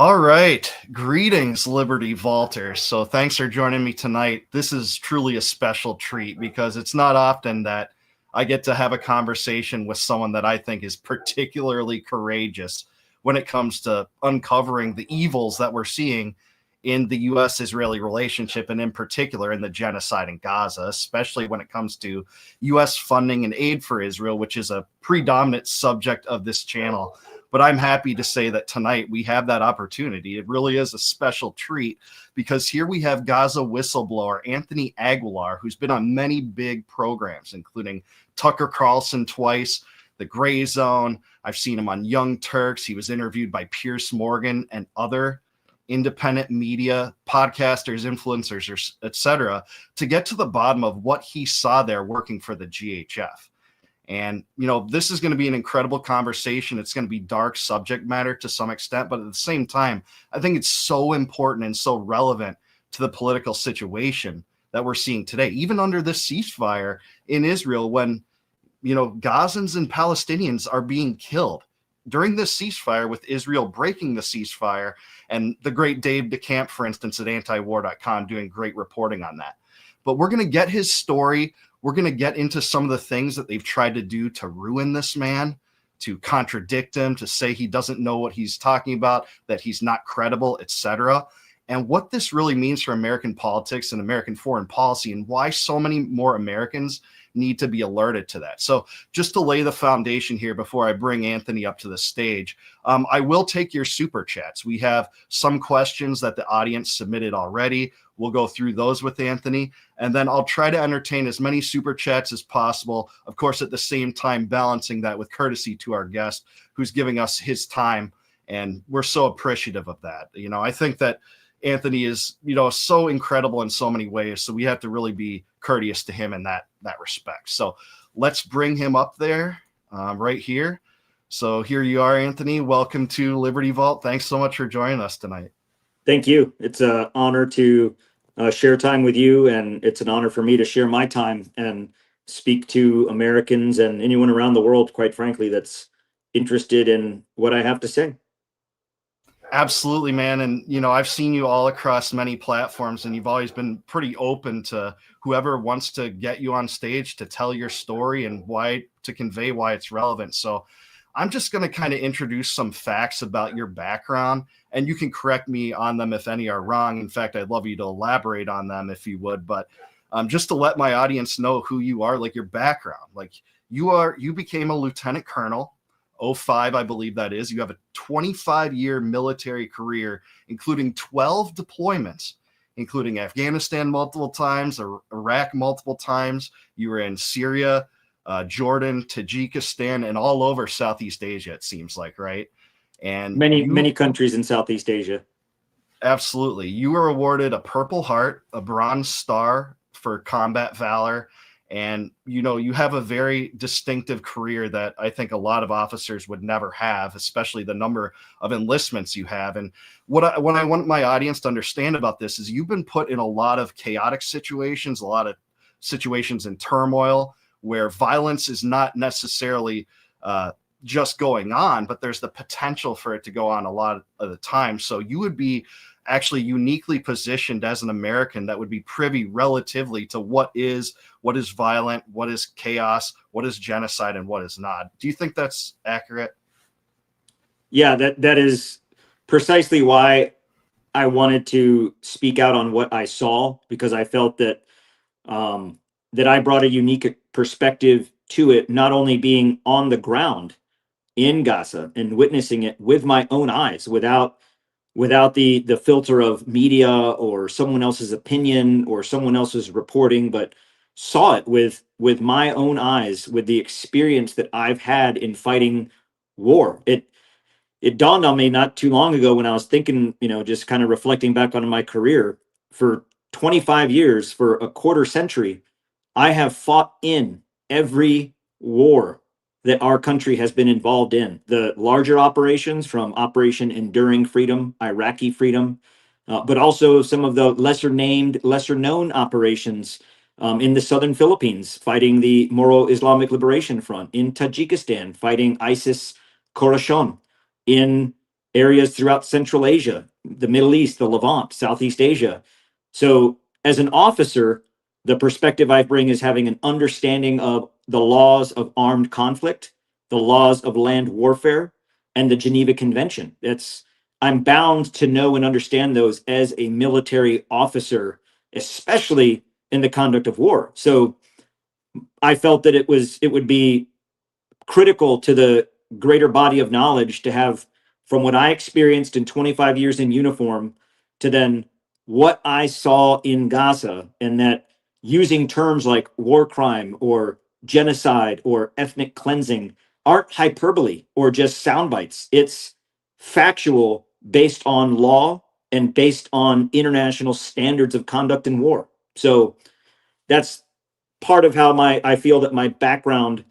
All right. Greetings, Liberty Vaulters. So thanks for joining me tonight. This is truly a special treat because it's not often that I get to have a conversation with someone that I think is particularly courageous when it comes to uncovering the evils that we're seeing in the U.S.-Israeli relationship, and in particular in the genocide in Gaza, especially when it comes to U.S. funding and aid for Israel, which is a predominant subject of this channel. But I'm happy to say that tonight we have that opportunity. It really is a special treat because here we have Gaza whistleblower Anthony Aguilar, who's been on many big programs, including Tucker Carlson twice, The Gray Zone. I've seen him on Young Turks. He was interviewed by Piers Morgan and other independent media, podcasters, influencers, etc., to get to the bottom of what he saw there working for the GHF. And, this is going to be an incredible conversation. It's going to be dark subject matter to some extent, but at the same time, I think it's so important and so relevant to the political situation that we're seeing today, even under this ceasefire in Israel, when, Gazans and Palestinians are being killed during this ceasefire, with Israel breaking the ceasefire, and the great Dave DeCamp, for instance, at antiwar.com doing great reporting on that. But we're going to get his story. We're going to get into some of the things that they've tried to do to ruin this man, to contradict him, to say he doesn't know what he's talking about, that he's not credible, etc. And what this really means for American politics and American foreign policy, and why so many more Americans need to be alerted to that. So just to lay the foundation here before I bring Anthony up to the stage, I will take your super chats. We have some questions that the audience submitted already. We'll go through those with Anthony, and then I'll try to entertain as many super chats as possible. Of course, at the same time, balancing that with courtesy to our guest who's giving us his time. And we're so appreciative of that. I think that Anthony is, so incredible in so many ways. So we have to really be courteous to him in that respect. So let's bring him up there right here. So here you are, Anthony. Welcome to Liberty Vault. Thanks so much for joining us tonight. Thank you. It's an honor to share time with you, and it's an honor for me to share my time and speak to Americans and anyone around the world, quite frankly, that's interested in what I have to say. Absolutely, man. And, I've seen you all across many platforms, and you've always been pretty open to whoever wants to get you on stage to tell your story and to convey why it's relevant. So I'm just going to kind of introduce some facts about your background, and you can correct me on them if any are wrong. In fact, I'd love you to elaborate on them if you would, but just to let my audience know who you are, like your background. Like you became a lieutenant colonel, 05, I believe that is. You have a 25-year military career, including 12 deployments, including Afghanistan multiple times, Iraq multiple times. You were in Syria, Jordan, Tajikistan, and all over Southeast Asia, it seems like, right? And many countries in Southeast Asia. Absolutely. You were awarded a Purple Heart, a Bronze Star for combat valor, and you have a very distinctive career that I think a lot of officers would never have, especially the number of enlistments you have. And what I want my audience to understand about this is you've been put in a lot of chaotic situations, a lot of situations in turmoil where violence is not necessarily just going on, but there's the potential for it to go on a lot of the time. So you would be actually uniquely positioned as an American that would be privy relatively to what is violent, what is chaos, what is genocide, and what is not. Do you think that's accurate? Yeah, that is precisely why I wanted to speak out on what I saw, because I felt that that I brought a unique perspective to it, not only being on the ground in Gaza and witnessing it with my own eyes, without the filter of media or someone else's opinion or someone else's reporting, but saw it with my own eyes, with the experience that I've had in fighting war. It dawned on me not too long ago when I was thinking, just kind of reflecting back on my career. For 25 years, for a quarter century, I have fought in every war that our country has been involved in. The larger operations, from Operation Enduring Freedom, Iraqi Freedom, but also some of the lesser known operations in the southern Philippines, fighting the Moro Islamic Liberation Front, in Tajikistan, fighting ISIS Khorasan, in areas throughout Central Asia, the Middle East, the Levant, Southeast Asia. So as an officer, the perspective I bring is having an understanding of the laws of armed conflict, the laws of land warfare, and the Geneva Convention. I'm bound to know and understand those as a military officer, especially in the conduct of war. So I felt that it would be critical to the greater body of knowledge to have, from what I experienced in 25 years in uniform to then what I saw in Gaza, and that using terms like war crime or genocide or ethnic cleansing aren't hyperbole or just sound bites. It's factual, based on law and based on international standards of conduct in war. So that's part of how I feel that my background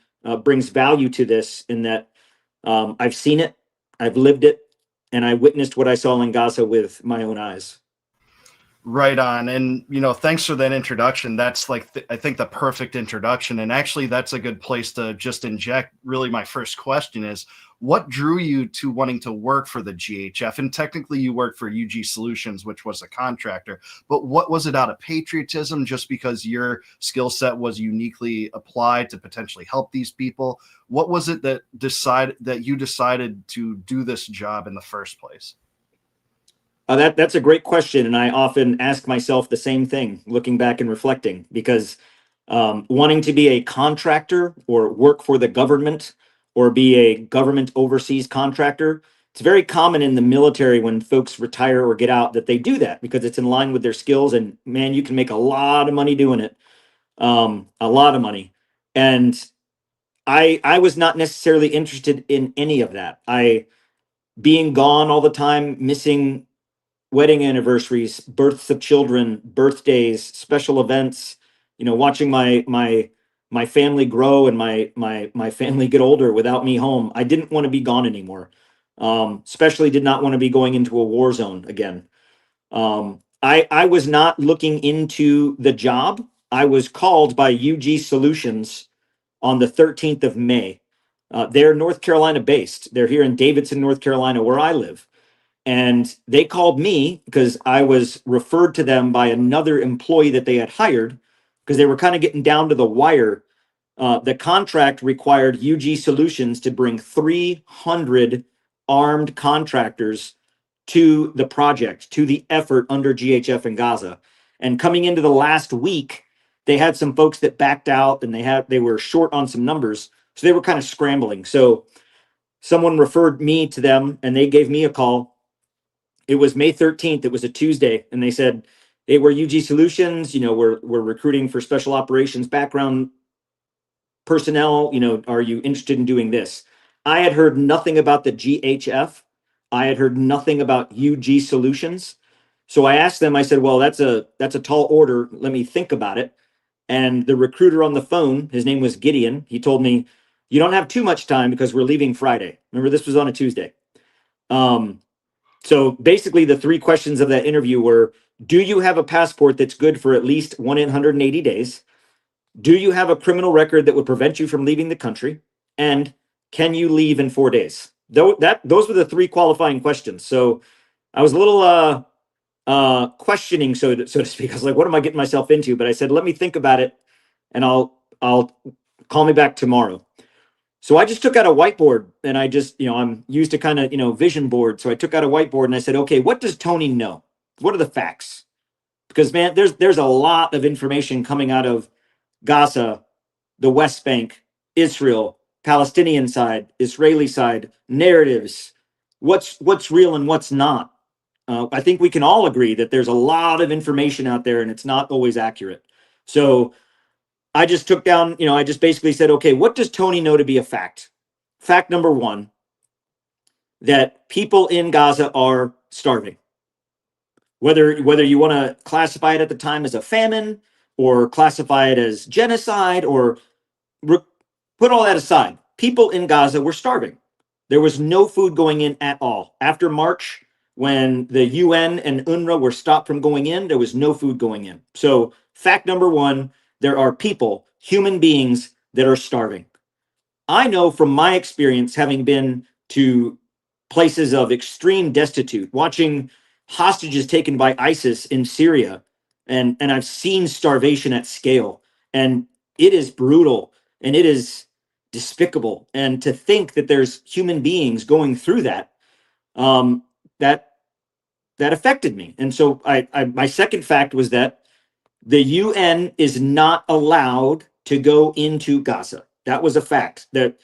brings value to this, in that I've seen it, I've lived it, and I witnessed what I saw in Gaza with my own eyes. Right on. And, thanks for that introduction. That's like, I think the perfect introduction. And actually, that's a good place to just inject. Really, my first question is, what drew you to wanting to work for the GHF? And technically, you worked for UG Solutions, which was a contractor. But what was it out of patriotism, just because your skill set was uniquely applied to potentially help these people? What was it that you decided to do this job in the first place? That's a great question, and I often ask myself the same thing, looking back and reflecting, because wanting to be a contractor or work for the government or be a government overseas contractor, it's very common in the military when folks retire or get out that they do that because it's in line with their skills, and man, you can make a lot of money doing it, a lot of money. And I was not necessarily interested in any of that. Being gone all the time, missing wedding anniversaries, births of children, birthdays, special events, watching my family grow and my family get older without me home. I didn't want to be gone anymore. Especially did not want to be going into a war zone again. I was not looking into the job. I was called by UG Solutions on the 13th of May. They're North Carolina based. They're here in Davidson, North Carolina, where I live. And they called me because I was referred to them by another employee that they had hired, because they were kind of getting down to the wire. The contract required UG Solutions to bring 300 armed contractors to the project, to the effort under GHF in Gaza. And coming into the last week, they had some folks that backed out, and they were short on some numbers. So they were kind of scrambling. So someone referred me to them, and they gave me a call. It was May 13th. It was a Tuesday. And they said, hey, we're UG Solutions. We're recruiting for special operations background personnel. Are you interested in doing this? I had heard nothing about the GHF. I had heard nothing about UG Solutions. So I asked them, I said, well, that's a tall order. Let me think about it. And the recruiter on the phone, his name was Gideon. He told me, you don't have too much time because we're leaving Friday. Remember, this was on a Tuesday. So basically, the three questions of that interview were, do you have a passport that's good for at least 180 days? Do you have a criminal record that would prevent you from leaving the country? And can you leave in 4 days? Those were the three qualifying questions. So I was a little questioning, so to speak. I was like, what am I getting myself into? But I said, let me think about it, and I'll call me back tomorrow. So I just took out a whiteboard, and I just, I'm used to kind of, vision board. So I took out a whiteboard and I said, okay, what does Tony know? What are the facts? Because man, there's a lot of information coming out of Gaza, the West Bank, Israel, Palestinian side, Israeli side, narratives, what's real and what's not. I think we can all agree that there's a lot of information out there and it's not always accurate. So I just took down, I just basically said, okay, what does Tony know to be a fact? Fact number one, that people in Gaza are starving. Whether you want to classify it at the time as a famine or classify it as genocide or put all that aside, people in Gaza were starving. There was no food going in at all. After March, when the UN and UNRWA were stopped from going in, there was no food going in. So fact number one, there are people, human beings, that are starving. I know from my experience, having been to places of extreme destitute, watching hostages taken by ISIS in Syria, and I've seen starvation at scale, and it is brutal and it is despicable. And to think that there's human beings going through that, um, that that affected me. And so my second fact was that the UN is not allowed to go into Gaza. That was a fact. That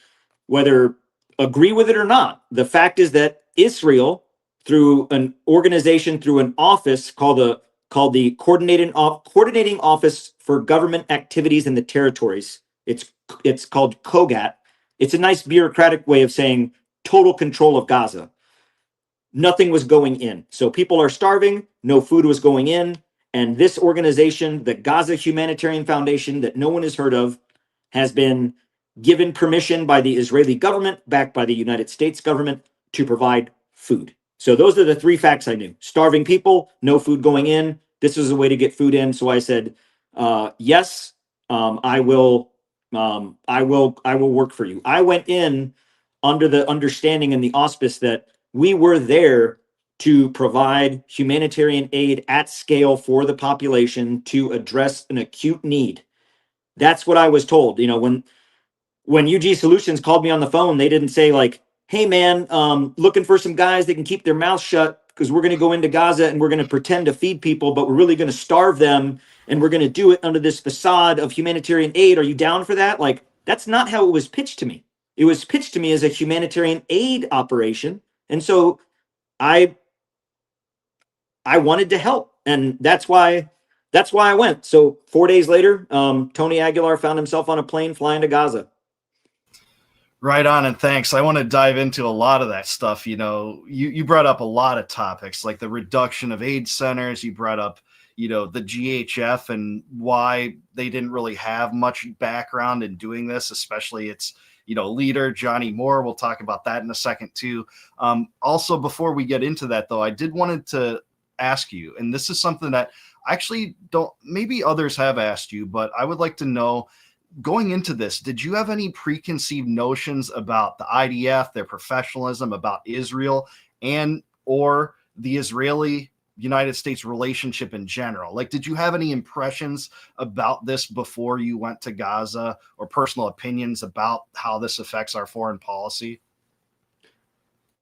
whether agree with it or not, the fact is that Israel, through an organization, through an office called the Coordinating Office for Government Activities in the Territories. It's called COGAT. It's a nice bureaucratic way of saying total control of Gaza. Nothing was going in. So people are starving, no food was going in. And this organization, the Gaza Humanitarian Foundation, that no one has heard of, has been given permission by the Israeli government, backed by the United States government, to provide food. So those are the three facts I knew. Starving people, no food going in. This was a way to get food in. So I said, yes, I will work for you. I went in under the understanding and the auspice that we were there to provide humanitarian aid at scale for the population to address an acute need. That's what I was told. You know, when UG Solutions called me on the phone, they didn't say like, "Hey man, looking for some guys that can keep their mouths shut because we're going to go into Gaza and we're going to pretend to feed people, but we're really going to starve them and we're going to do it under this facade of humanitarian aid. Are you down for that?" Like, that's not how it was pitched to me. It was pitched to me as a humanitarian aid operation, and so I wanted to help, and that's why I went. So 4 days later, Tony Aguilar found himself on a plane flying to Gaza. Right on, and thanks. I want to dive into a lot of that stuff. You know, you brought up a lot of topics like the reduction of aid centers. You brought up, you know, the GHF and why they didn't really have much background in doing this, especially its, you know, leader, Johnny Moore. We'll talk about that in a second too. Also, before we get into that though, I did wanted to ask you, and this is something that I actually don't, maybe others have asked you, but I would like to know, going into this, did you have any preconceived notions about the IDF, their professionalism, about Israel, and or the Israeli United States relationship in general? Like, did you have any impressions about this before you went to Gaza, or personal opinions about how this affects our foreign policy?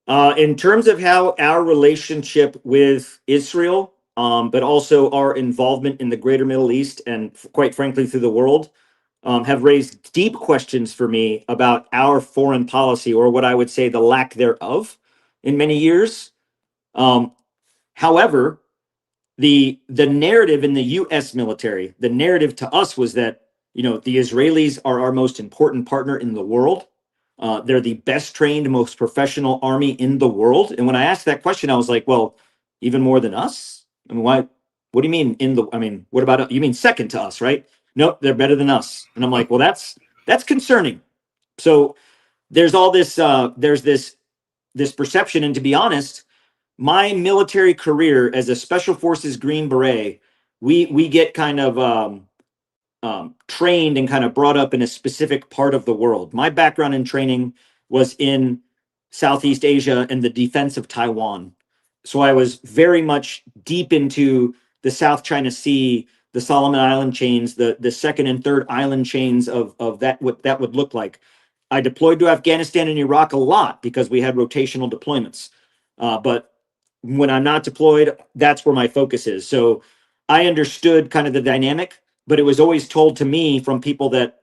In terms of how our relationship with Israel, but also our involvement in the greater Middle East and quite frankly through the world, have raised deep questions for me about our foreign policy, or what I would say the lack thereof in many years. However, the narrative in the U.S. military, the narrative to us was that, you know, the Israelis are our most important partner in the world. They're the best trained, most professional army in the world. And when I asked that question, I was like, well, even more than us? I mean, why? What do you mean in the? I mean, what about you? Mean second to us, right? Nope, they're better than us. And I'm like, well, that's concerning. So there's all this. There's this perception, and to be honest, my military career as a Special Forces Green Beret, we get kind of trained and kind of brought up in a specific part of the world. My background in training was in Southeast Asia and the defense of Taiwan. So I was very much deep into the South China Sea, the Solomon Island chains, the second and third island chains of that, what that would look like. I deployed to Afghanistan and Iraq a lot because we had rotational deployments. But when I'm not deployed, that's where my focus is. So I understood kind of the dynamic, but it was always told to me from people that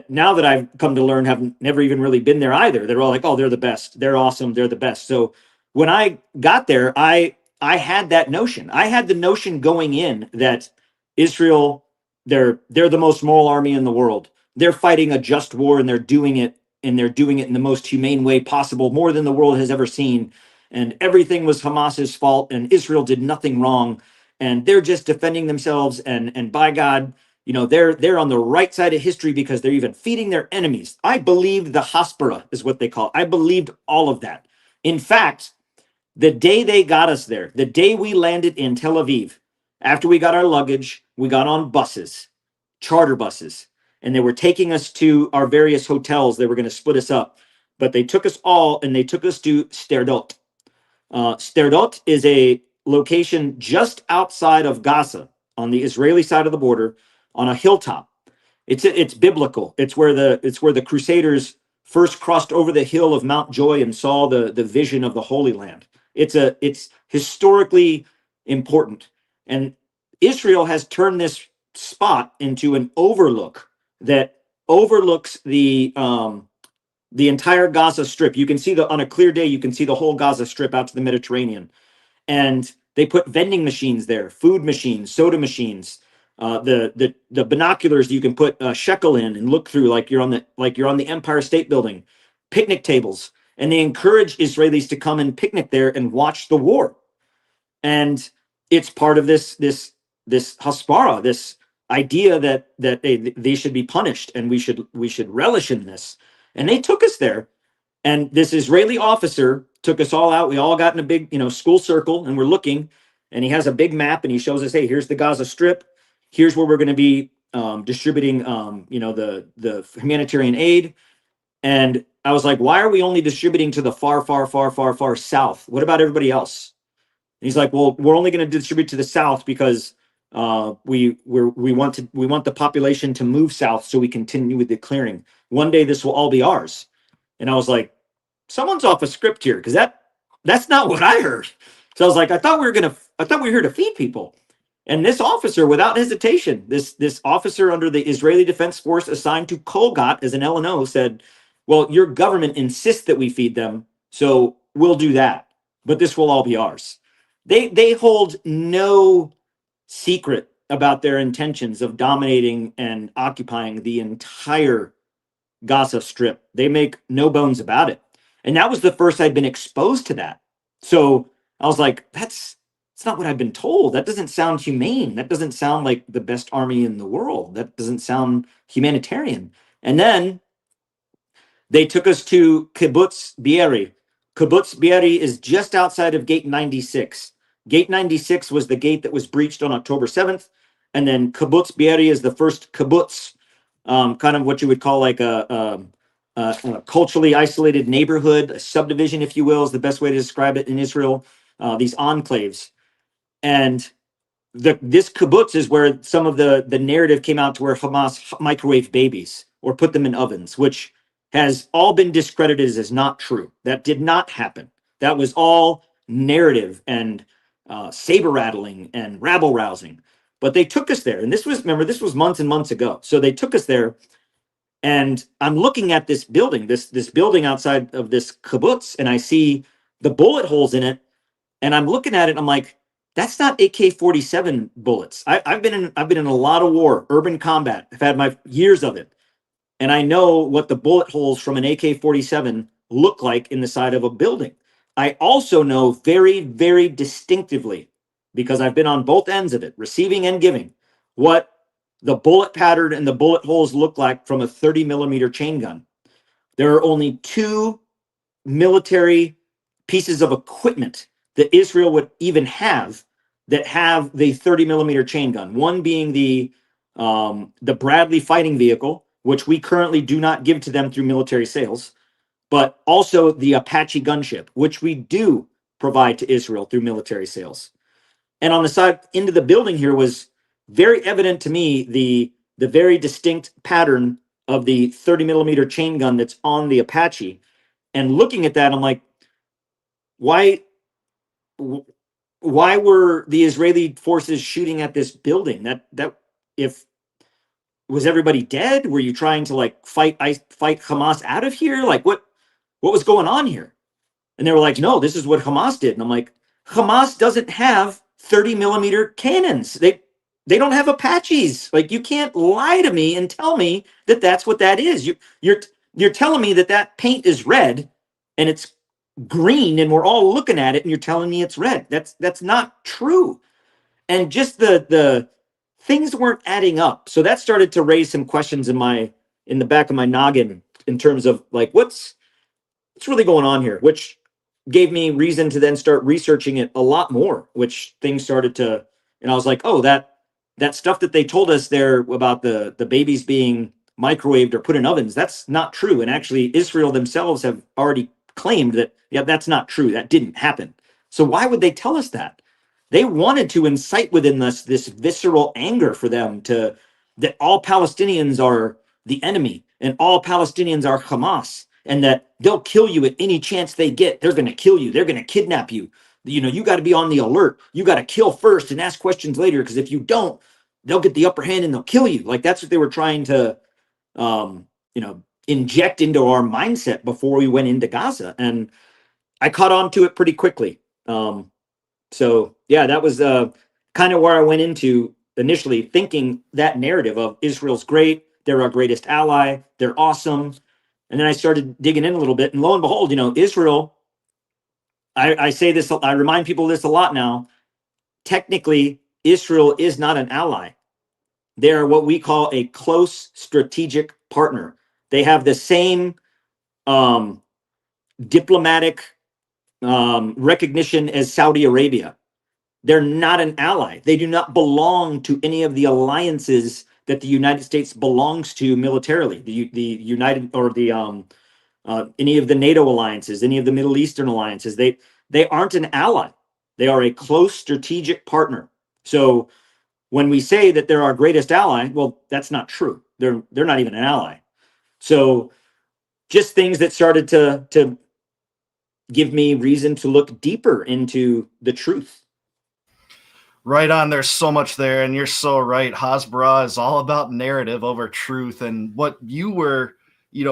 now that I've come to learn have never even really been there either. They're all like, "Oh, they're the best. They're awesome. They're the best." So when I got there, I had that notion. I had the notion going in that Israel, they're the most moral army in the world. They're fighting a just war, and they're doing it in the most humane way possible, more than the world has ever seen. And everything was Hamas's fault, and Israel did nothing wrong, and they're just defending themselves. And by God, you know, they're on the right side of history because they're even feeding their enemies. I believed the Haspera is what they call it. I believed all of that. In fact, the day they got us there, the day we landed in Tel Aviv, after we got our luggage, we got on buses, charter buses, and they were taking us to our various hotels. They were going to split us up. but they took us all and they took us to Sterdot. Sterdot is a location just outside of Gaza on the Israeli side of the border on a hilltop. It's biblical. It's where the Crusaders first crossed over the hill of Mount Joy and saw the vision of the Holy Land. It's historically important, and Israel has turned this spot into an overlook that overlooks the entire Gaza Strip. You can see on a clear day, you can see the whole Gaza Strip out to the Mediterranean. And they put vending machines there, food machines, soda machines, the binoculars you can put a shekel in and look through like you're on the Empire State Building, picnic tables, and they encourage Israelis to come and picnic there and watch the war. And it's part of this haspara, this idea that they should be punished and we should relish in this. And they took us there, and this Israeli officer took us all out. We all got in a big, school circle, and we're looking. And he has a big map, and he shows us, hey, here's the Gaza Strip. Here's where we're going to be distributing, the humanitarian aid. And I was like, why are we only distributing to the far, far, far, far, far south? What about everybody else? And he's like, well, we're only going to distribute to the south because we want the population to move south so we continue with the clearing. One day this will all be ours. And I was like, someone's off a script here, because that's not what I heard. So I was like, I thought we were here to feed people. And this officer, without hesitation, this officer under the Israeli Defense Force assigned to Kolgat as an LNO said, well, your government insists that we feed them, so we'll do that. But this will all be ours. They hold no secret about their intentions of dominating and occupying the entire Gaza Strip. They make no bones about it. And that was the first I'd been exposed to that. So I was like, it's not what I've been told. That doesn't sound humane. That doesn't sound like the best army in the world. That doesn't sound humanitarian. And then they took us to Kibbutz Be'eri. Kibbutz Be'eri is just outside of Gate 96. Gate 96 was the gate that was breached on October 7th. And then Kibbutz Be'eri is the first kibbutz, kind of what you would call like a culturally isolated neighborhood, a subdivision, if you will, is the best way to describe it in Israel, these enclaves. And this kibbutz is where some of the narrative came out to where Hamas microwave babies or put them in ovens, which has all been discredited as not true. That did not happen. That was all narrative and saber rattling and rabble rousing. But they took us there. And this was months and months ago. So they took us there. And I'm looking at this building, this building outside of this kibbutz, and I see the bullet holes in it. And I'm looking at it, and I'm like, that's not AK-47 bullets. I've been in a lot of war, urban combat. I've had my years of it. And I know what the bullet holes from an AK-47 look like in the side of a building. I also know very, very distinctively, because I've been on both ends of it, receiving and giving, what the bullet pattern and the bullet holes look like from a 30 millimeter chain gun. There are only two military pieces of equipment that Israel would even have that have the 30 millimeter chain gun. One being the Bradley fighting vehicle, which we currently do not give to them through military sales, but also the Apache gunship, which we do provide to Israel through military sales. And on the side into the building here was very evident to me the very distinct pattern of the 30 millimeter chain gun that's on the Apache. And looking at that, I'm like, why were the Israeli forces shooting at this building? That if was everybody dead? Were you trying to like fight Hamas out of here? Like what was going on here? And they were like, no, this is what Hamas did. And I'm like, Hamas doesn't have 30 millimeter cannons. They don't have Apaches. Like, you can't lie to me and tell me that that's what that is. You're telling me that paint is red and it's green and we're all looking at it and you're telling me it's red. That's not true. And just the things weren't adding up. So that started to raise some questions in the back of my noggin in terms of like, what's really going on here, which gave me reason to then start researching it a lot more, which things started to, and I was like, oh, that stuff that they told us there about the babies being microwaved or put in ovens. That's not true. And actually, Israel themselves have already claimed that, yeah, that's not true. That didn't happen. So why would they tell us that? They wanted to incite within us this visceral anger for them to, that all Palestinians are the enemy and all Palestinians are Hamas, and that they'll kill you at any chance they get. They're going to kill you. They're going to kidnap you. You know, you got to be on the alert. You got to kill first and ask questions later, because if you don't, they'll get the upper hand and they'll kill you. Like, that's what they were trying to, you know, inject into our mindset before we went into Gaza. And I caught on to it pretty quickly. So yeah, that was kind of where I went into initially, thinking that narrative of Israel's great, they're our greatest ally, they're awesome. And then I started digging in a little bit, and lo and behold, you know, Israel, I say this, I remind people of this a lot now. Technically, Israel is not an ally. They're what we call a close strategic partner. They have the same diplomatic recognition as Saudi Arabia. They're not an ally. They do not belong to any of the alliances that the United States belongs to militarily. The United, or the any of the NATO alliances, any of the Middle Eastern alliances. They aren't an ally. They are a close strategic partner. So when we say that they're our greatest ally, well, that's not true. They're not even an ally. So just things that started to give me reason to look deeper into the truth. Right on. There's so much there, and you're so right. Hasbara is all about narrative over truth. And what you were,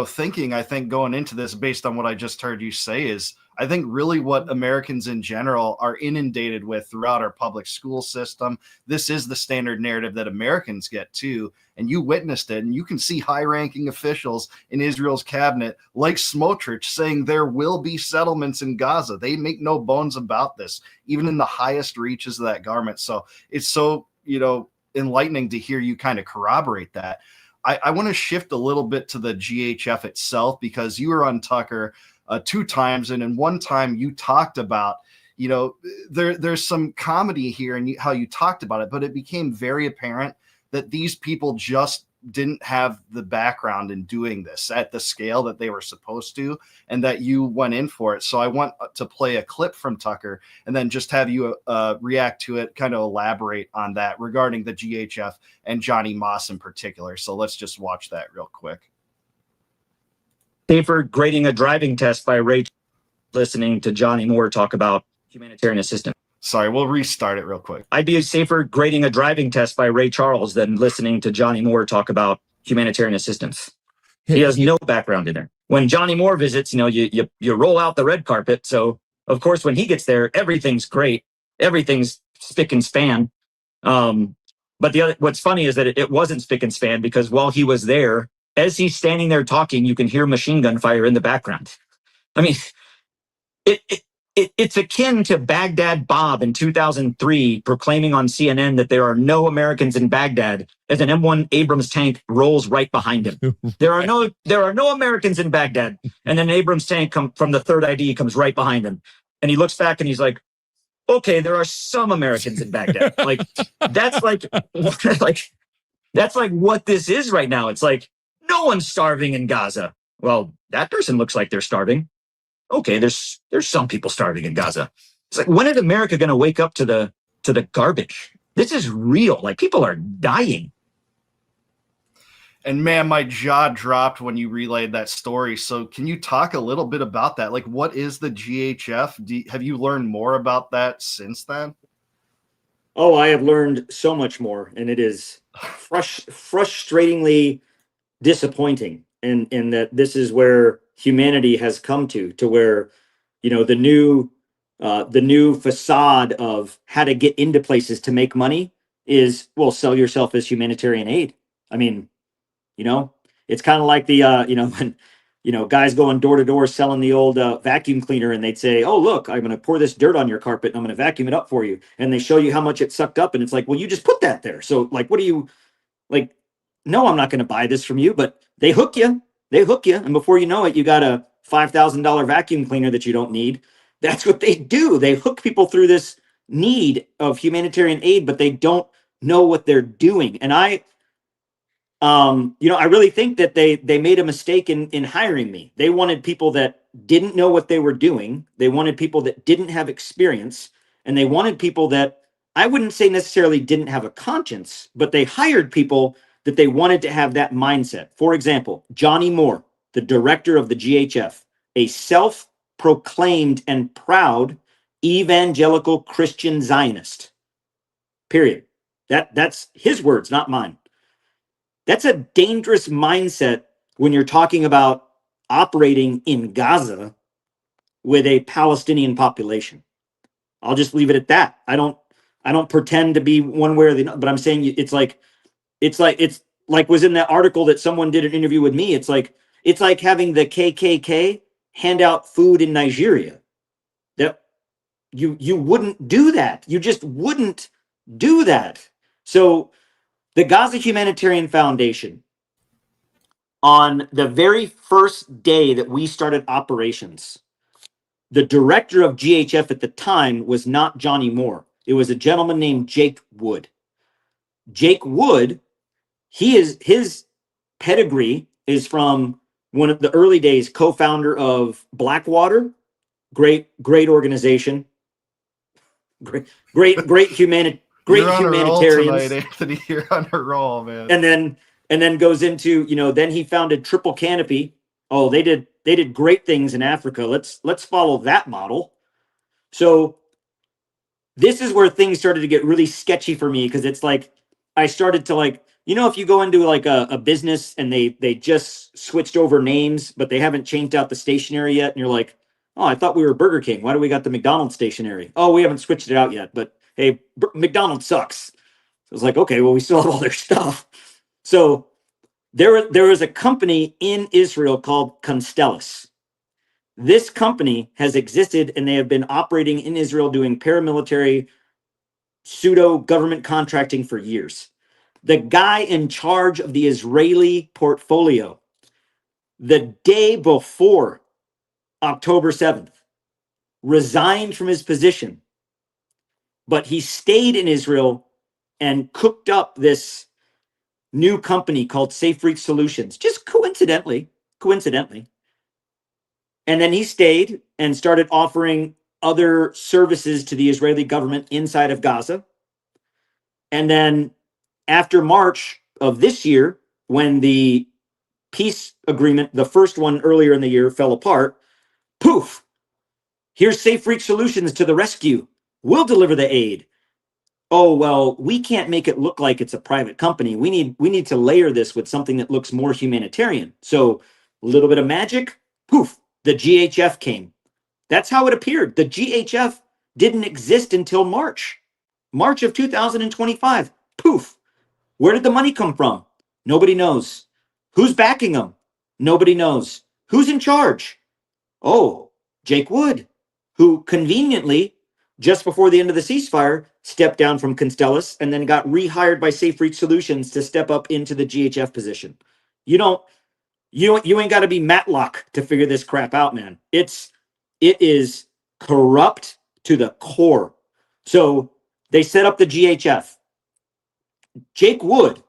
thinking, I think, going into this, based on what I just heard you say, is I think really what Americans in general are inundated with throughout our public school system. This is the standard narrative that Americans get too. And you witnessed it, and you can see high-ranking officials in Israel's cabinet, like Smotrich, saying there will be settlements in Gaza. They make no bones about this, even in the highest reaches of that government. So it's so, enlightening to hear you kind of corroborate that. I want to shift a little bit to the GHF itself, because you were on Tucker 2 times, and in one time you talked about, there's some comedy here and how you talked about it, but it became very apparent that these people just didn't have the background in doing this at the scale that they were supposed to, and that you went in for it. So I want to play a clip from Tucker and then just have you react to it, kind of elaborate on that regarding the GHF and Johnny Moss in particular. So let's just watch that real quick. Safer grading a driving test by Ray, listening to Johnny Moore talk about humanitarian assistance. Sorry, we'll restart it real quick. I'd be safer grading a driving test by Ray Charles than listening to Johnny Moore talk about humanitarian assistance. He has no background in there. When Johnny Moore visits, you roll out the red carpet. So of course, when he gets there, everything's great. Everything's spick and span. But what's funny is that it wasn't spick and span, because while he was there, as he's standing there talking, you can hear machine gun fire in the background. I mean, it's akin to Baghdad Bob in 2003 proclaiming on CNN that there are no Americans in Baghdad as an M1 Abrams tank rolls right behind him. There are no Americans in Baghdad, and an Abrams tank from the third ID comes right behind him, and he looks back and he's like, "Okay, there are some Americans in Baghdad." Like that's like that's like what this is right now. It's like, no one's starving in Gaza. Well, that person looks like they're starving. Okay, there's some people starving in Gaza. It's like, when is America going to wake up to the garbage? This is real. Like, people are dying. And man, my jaw dropped when you relayed that story. So can you talk a little bit about that? Like, what is the GHF? Have you learned more about that since then? Oh, I have learned so much more, and it is frustratingly disappointing. And that this is where humanity has come to where, the new facade of how to get into places to make money is, well, sell yourself as humanitarian aid. I mean, it's kind of like the, when, guys going door to door selling the old vacuum cleaner, and they'd say, "Oh, look, I'm going to pour this dirt on your carpet and I'm going to vacuum it up for you." And they show you how much it sucked up. And it's like, well, you just put that there. So like, what do you like? No, I'm not going to buy this from you, but they hook you. And before you know it, you got a $5,000 vacuum cleaner that you don't need. That's what they do. They hook people through this need of humanitarian aid, but they don't know what they're doing. And I really think that they made a mistake in hiring me. They wanted people that didn't know what they were doing. They wanted people that didn't have experience, and they wanted people that I wouldn't say necessarily didn't have a conscience, but they hired people that they wanted to have that mindset. For example, Johnny Moore, the director of the GHF, a self-proclaimed and proud evangelical Christian Zionist. Period. That's his words, not mine. That's a dangerous mindset when you're talking about operating in Gaza with a Palestinian population. I'll just leave it at that. I don't pretend to be one way or the other, but I'm saying it's like was in that article that someone did an interview with me. It's like having the KKK hand out food in Nigeria. That you wouldn't do that. You just wouldn't do that. So the Gaza Humanitarian Foundation, on the very first day that we started operations, the director of GHF at the time was not Johnny Moore. It was a gentleman named Jake Wood. Jake Wood, his pedigree is from one of the early days, co-founder of Blackwater, great organization, great humanitarians. Tonight, Anthony. You're on a roll, man. And then goes into, then he founded Triple Canopy. Oh, they did great things in Africa. Let's follow that model. So this is where things started to get really sketchy for me, because it's like I started to if you go into like a business and they just switched over names, but they haven't changed out the stationery yet, and you're like, oh, I thought we were Burger King. Why do we got the McDonald's stationery? Oh, we haven't switched it out yet, but hey, McDonald's sucks. So I was like, okay, well, we still have all their stuff. So there is a company in Israel called Constellus. This company has existed, and they have been operating in Israel doing paramilitary pseudo government contracting for years. The guy in charge of the Israeli portfolio, the day before October 7th, resigned from his position, but he stayed in Israel and cooked up this new company called Safe Reach Solutions, just coincidentally. And then he stayed and started offering other services to the Israeli government inside of Gaza. And then after March of this year, when the peace agreement, the first one earlier in the year, fell apart, poof, here's Safe Reach Solutions to the rescue. We'll deliver the aid. Oh, well, we can't make it look like it's a private company. We need to layer this with something that looks more humanitarian. So a little bit of magic, poof, the GHF came. That's how it appeared. The GHF didn't exist until March of 2025. Poof. Where did the money come from? Nobody knows. Who's backing them? Nobody knows. Who's in charge? Oh, Jake Wood, who conveniently, just before the end of the ceasefire, stepped down from Constellus and then got rehired by Safe Reach Solutions to step up into the GHF position. You ain't got to be Matlock to figure this crap out, man. It is corrupt to the core. So they set up the GHF. Jake Wood,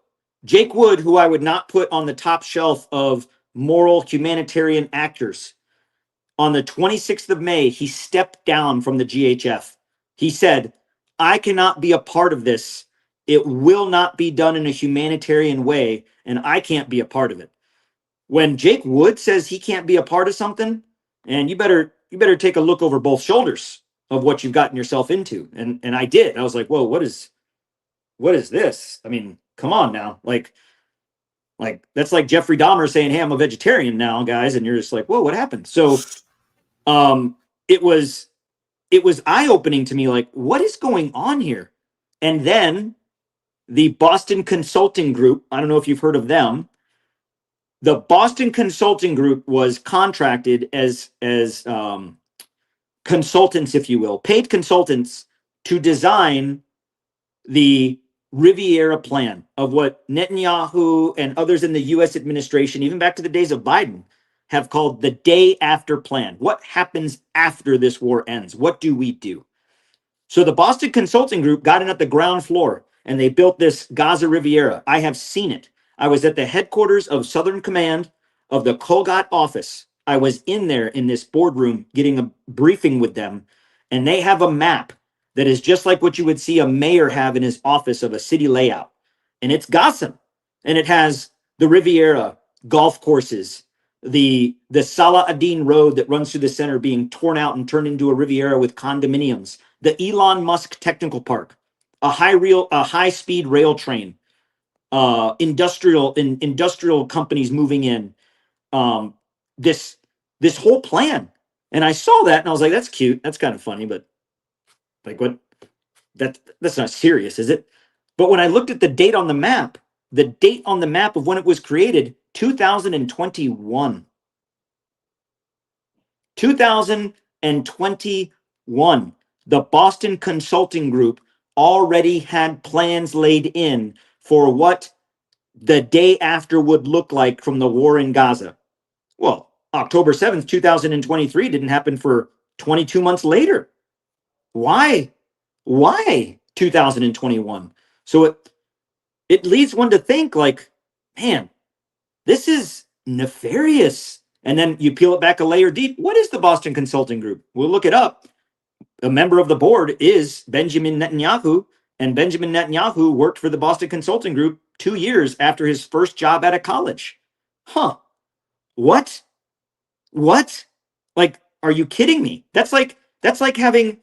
who I would not put on the top shelf of moral humanitarian actors, on the 26th of May, he stepped down from the GHF. He said, I cannot be a part of this. It will not be done in a humanitarian way, and I can't be a part of it. When Jake Wood says he can't be a part of something, and you better take a look over both shoulders of what you've gotten yourself into. And I did. I was like, whoa, what is this? I mean, come on now. Like that's like Jeffrey Dahmer saying, hey, I'm a vegetarian now, guys. And you're just like, whoa, what happened? So it was eye-opening to me, like, what is going on here? And then the Boston Consulting Group, I don't know if you've heard of them. The Boston Consulting Group was contracted as consultants, if you will, paid consultants to design the Riviera plan of what Netanyahu and others in the US administration, even back to the days of Biden, have called the day after plan. What happens after this war ends? What do we do? So the Boston Consulting Group got in at the ground floor and they built this Gaza Riviera. I have seen it. I was at the headquarters of Southern Command of the Kolgat office. I was in there in this boardroom getting a briefing with them, and they have a map that is just like what you would see a mayor have in his office of a city layout. And it's Gaza. And it has the Riviera, golf courses, the Salah ad-Din road that runs through the center being torn out and turned into a Riviera with condominiums, the Elon Musk Technical Park, a high-speed rail train, industrial companies moving in, this whole plan. And I saw that and I was like, that's cute, that's kind of funny, but like, what? That's not serious, is it? But when I looked at the date on the map of when it was created, 2021. 2021. The Boston Consulting Group already had plans laid in for what the day after would look like from the war in Gaza. Well, October 7th, 2023 didn't happen for 22 months later. Why 2021? So it leads one to think like, man, this is nefarious. And then you peel it back a layer deep. What is the Boston Consulting Group? We'll look it up. A member of the board is Benjamin Netanyahu, and Benjamin Netanyahu worked for the Boston Consulting Group 2 years after his first job out of college. Huh. What? Like, are you kidding me? That's like having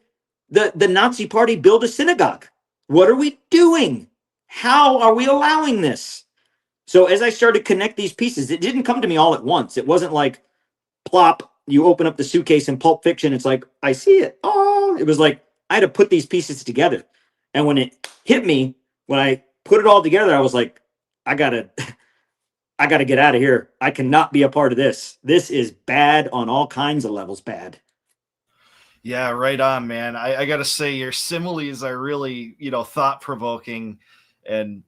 the Nazi party build a synagogue. What are we doing? How are we allowing this? So as I started to connect these pieces, it didn't come to me all at once. It wasn't like plop, you open up the suitcase in Pulp Fiction, it's like, I see it. Oh, it was like I had to put these pieces together. And when it hit me, when I put it all together, I was like, I gotta get out of here. I cannot be a part of this. This is bad on all kinds of levels, bad. Yeah, right on, man. I gotta say, your similes are really, thought-provoking, and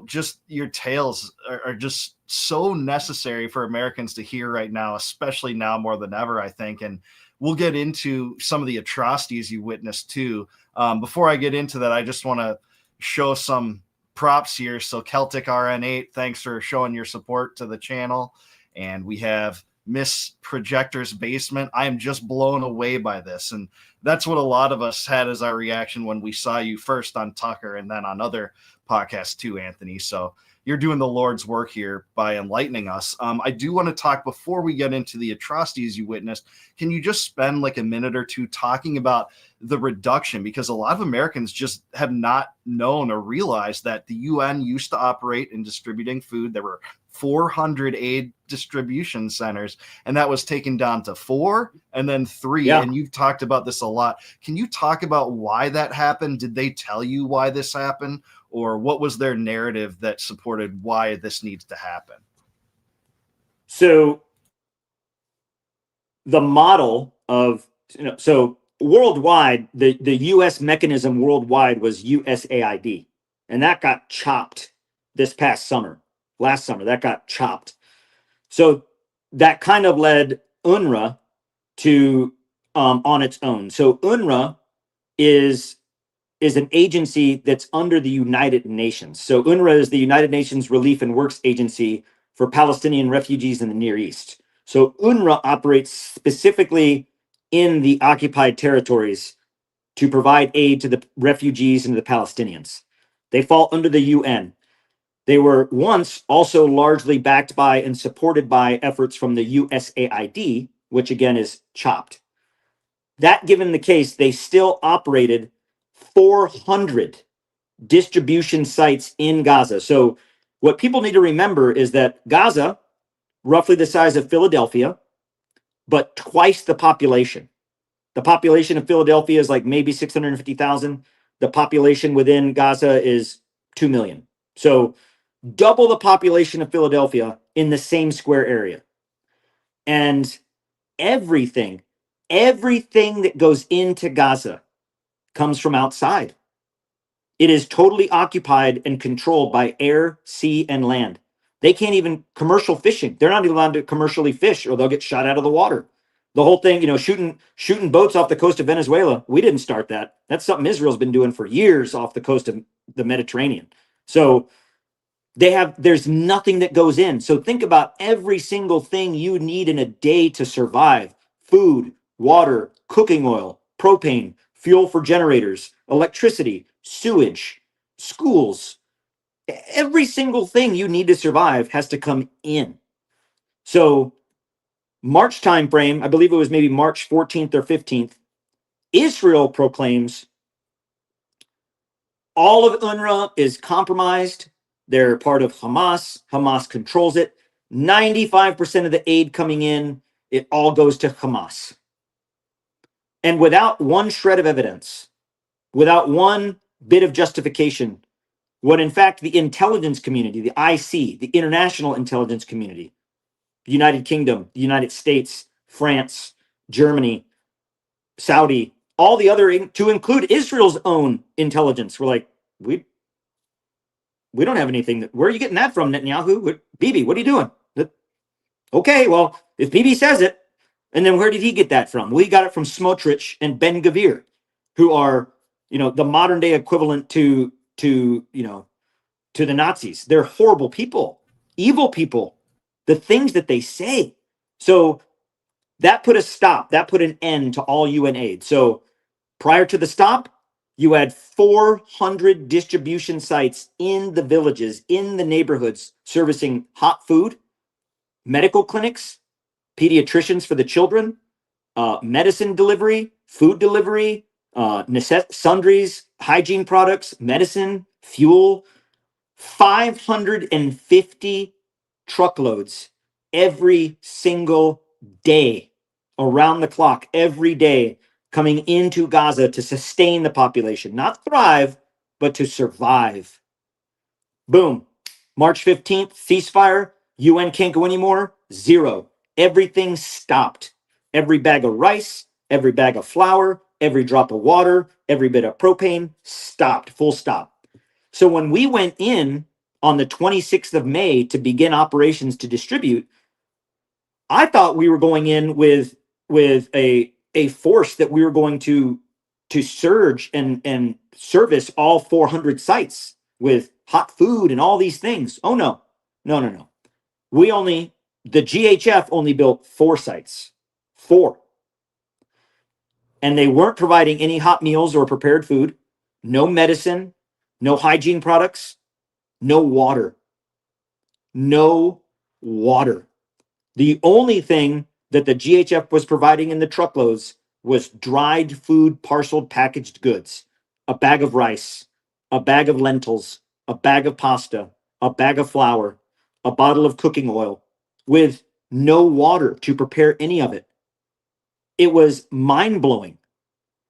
just your tales are just so necessary for Americans to hear right now, especially now more than ever, I think. And we'll get into some of the atrocities you witnessed too. Before I get into that, I just want to show some props here. So Celtic RN8, thanks for showing your support to the channel. And we have Miss Projector's Basement. I am just blown away by this. And that's what a lot of us had as our reaction when we saw you first on Tucker and then on other podcasts too, Anthony. So you're doing the Lord's work here by enlightening us. I do want to talk, before we get into the atrocities you witnessed, can you just spend like a minute or two talking about the reduction? Because a lot of Americans just have not known or realized that the UN used to operate in distributing food. There were 400 aid distribution centers, and that was taken down to 4 and then 3. Yeah. And you've talked about this a lot. Can you talk about why that happened? Did they tell you why this happened? Or what was their narrative that supported why this needs to happen? So the model of, so worldwide, the U.S. mechanism worldwide was USAID, and that got chopped this past summer. Last summer, that got chopped. So that kind of led UNRWA to on its own. So UNRWA is an agency that's under the United Nations. So UNRWA is the United Nations Relief and Works Agency for Palestinian refugees in the Near East. So UNRWA operates specifically in the occupied territories to provide aid to the refugees and the Palestinians. They fall under the UN. They were once also largely backed by and supported by efforts from the USAID, which again is chopped. That given the case, they still operated 400 distribution sites in Gaza. So what people need to remember is that Gaza, roughly the size of Philadelphia, but twice the population. The population of Philadelphia is like maybe 650,000. The population within Gaza is 2 million. So double the population of Philadelphia in the same square area. And everything that goes into Gaza comes from outside. It is totally occupied and controlled by air, sea, and land. They can't even commercial fishing. They're not even allowed to commercially fish, or they'll get shot out of the water. The whole thing, shooting boats off the coast of Venezuela, we didn't start that. That's something Israel's been doing for years off the coast of the Mediterranean. So There's nothing that goes in. So think about every single thing you need in a day to survive: food, water, cooking oil, propane, fuel for generators, electricity, sewage, schools. Every single thing you need to survive has to come in. So March timeframe, I believe it was maybe March 14th or 15th, Israel proclaims all of UNRWA is compromised. They're part of Hamas. Hamas controls it. 95% of the aid coming in, it all goes to Hamas. And without one shred of evidence, without one bit of justification, what in fact the intelligence community, the IC, the international intelligence community, the United Kingdom, the United States, France, Germany, Saudi, all the other, to include Israel's own intelligence, were like, we don't have anything. Where are you getting that from, Netanyahu? Bibi, what are you doing? Okay, well, if Bibi says it, and then where did he get that from? Well, he got it from Smotrich and Ben Gvir, who are, the modern day equivalent to the Nazis. They're horrible people, evil people, the things that they say. So that put a stop, that put an end to all UN aid. So prior to the stop, you had 400 distribution sites in the villages, in the neighborhoods, servicing hot food, medical clinics, pediatricians for the children, medicine delivery, food delivery, sundries, hygiene products, medicine, fuel. 550 truckloads every single day, around the clock, every day, coming into Gaza to sustain the population, not thrive, but to survive. Boom. March 15th, ceasefire. UN can't go anymore. Zero. Everything stopped. Every bag of rice, every bag of flour, every drop of water, every bit of propane stopped. Full stop. So when we went in on the 26th of May to begin operations to distribute, I thought we were going in with a force that we were going to surge and service all 400 sites with hot food and all these things. Oh no. The GHF only built 4 sites. 4. And they weren't providing any hot meals or prepared food, no medicine, no hygiene products, no water. No water. The only thing that the GHF was providing in the truckloads was dried food, parceled, packaged goods. A bag of rice, a bag of lentils, a bag of pasta, a bag of flour, a bottle of cooking oil, with no water to prepare any of it. It was mind-blowing.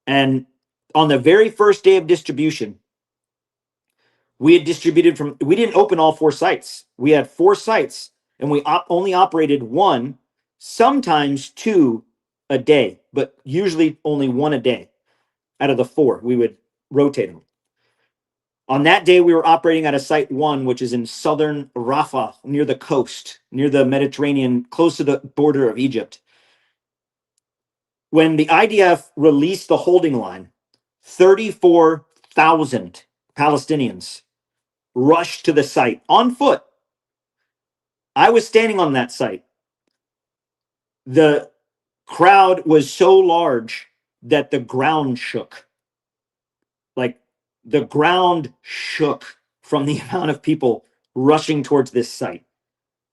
And on the very first day of distribution, we had distributed we didn't open all 4 sites. We had 4 sites, and we only operated 1, sometimes 2 a day, but usually only 1 a day out of the 4. We would rotate them. On that day, we were operating at a site 1, which is in southern Rafah, near the coast, near the Mediterranean, close to the border of Egypt. When the IDF released the holding line, 34,000 Palestinians rushed to the site on foot. I was standing on that site. The crowd was so large that the ground shook. Like, the ground shook from the amount of people rushing towards this site.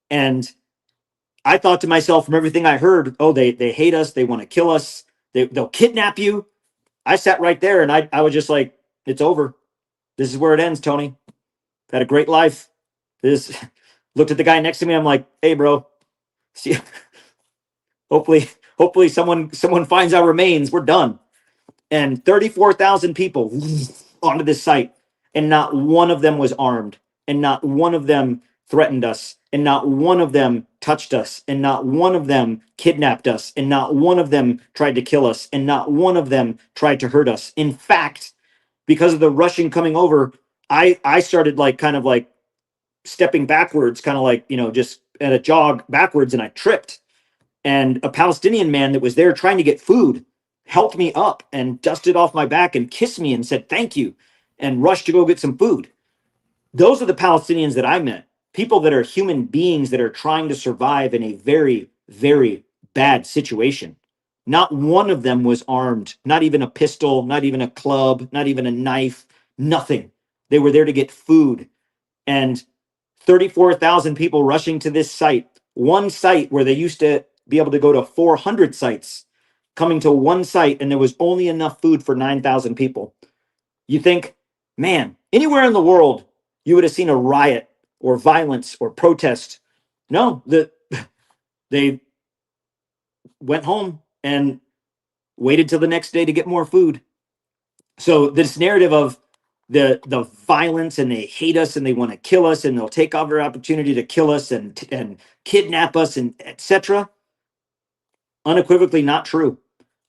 And I thought to myself, from everything I heard, oh, they hate us, they want to kill us, they'll kidnap you. I sat right there and I was just like, it's over. This is where it ends, Tony. Had a great life. Looked at the guy next to me. I'm like, hey, bro. See, hopefully someone finds our remains. We're done. And 34,000 people onto this site, and not one of them was armed, and not one of them threatened us, and not one of them touched us, and not one of them kidnapped us, and not one of them tried to kill us, and not one of them tried to hurt us. In fact, because of the rushing coming over, I started kind of stepping backwards, kind of just at a jog backwards, and I tripped. And a Palestinian man that was there trying to get food helped me up and dusted off my back and kissed me and said thank you and rushed to go get some food. those are the Palestinians that I met. People that are human beings that are trying to survive in a very, very bad situation. Not one of them was armed, not even a pistol, not even a club, not even a knife, nothing. They were there to get food. And 34,000 people rushing to this site, one site where they used to be able to go to 400 sites, coming to one site, and there was only enough food for 9,000 people. You think, man, anywhere in the world, you would have seen a riot or violence or protest. No, they went home and waited till the next day to get more food. So this narrative of the violence, and they hate us and they want to kill us and they'll take our opportunity to kill us and kidnap us and etc. Unequivocally not true.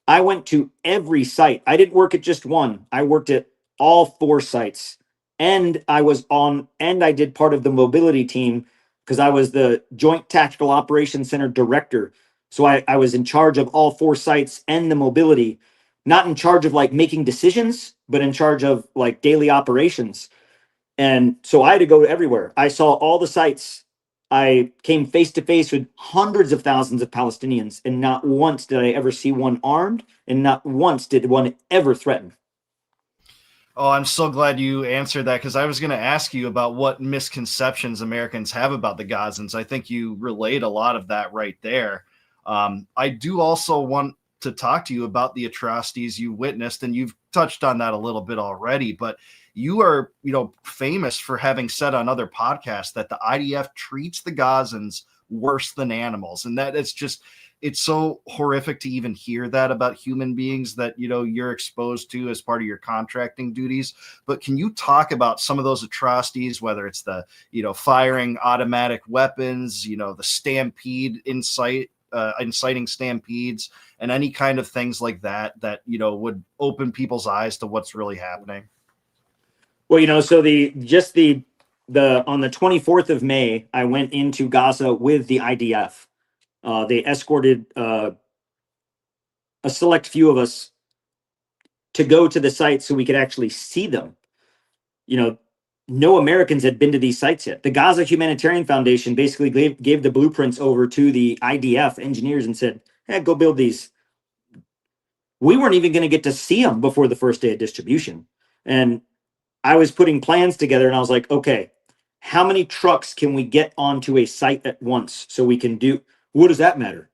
I went to every site. I didn't work at just one. I worked at all 4 sites. And I did part of the mobility team because I was the Joint Tactical Operations Center director. So I was in charge of all 4 sites and the mobility, not in charge of like making decisions, but in charge of like daily operations. And so I had to go everywhere. I saw all the sites. I came face to face with hundreds of thousands of Palestinians, and not once did I ever see one armed, and not once did one ever threaten. Oh, I'm so glad you answered that, because I was going to ask you about what misconceptions Americans have about the Gazans. I think you relayed a lot of that right there. I do also want to talk to you about the atrocities you witnessed, and you've touched on that a little bit already, but you are, famous for having said on other podcasts that the IDF treats the Gazans worse than animals. And that it's so horrific to even hear that about human beings that, you're exposed to as part of your contracting duties. But can you talk about some of those atrocities, whether it's the, firing automatic weapons, the stampede inciting stampedes, and any kind of things like that would open people's eyes to what's really happening? Well, so on the 24th of May, I went into Gaza with the IDF. They escorted a select few of us to go to the site so we could actually see them. No Americans had been to these sites yet. The Gaza Humanitarian Foundation basically gave the blueprints over to the IDF engineers and said, hey, go build these. We weren't even going to get to see them before the first day of distribution. And I was putting plans together, and I was like, okay, how many trucks can we get onto a site at once so we can do? What does that matter?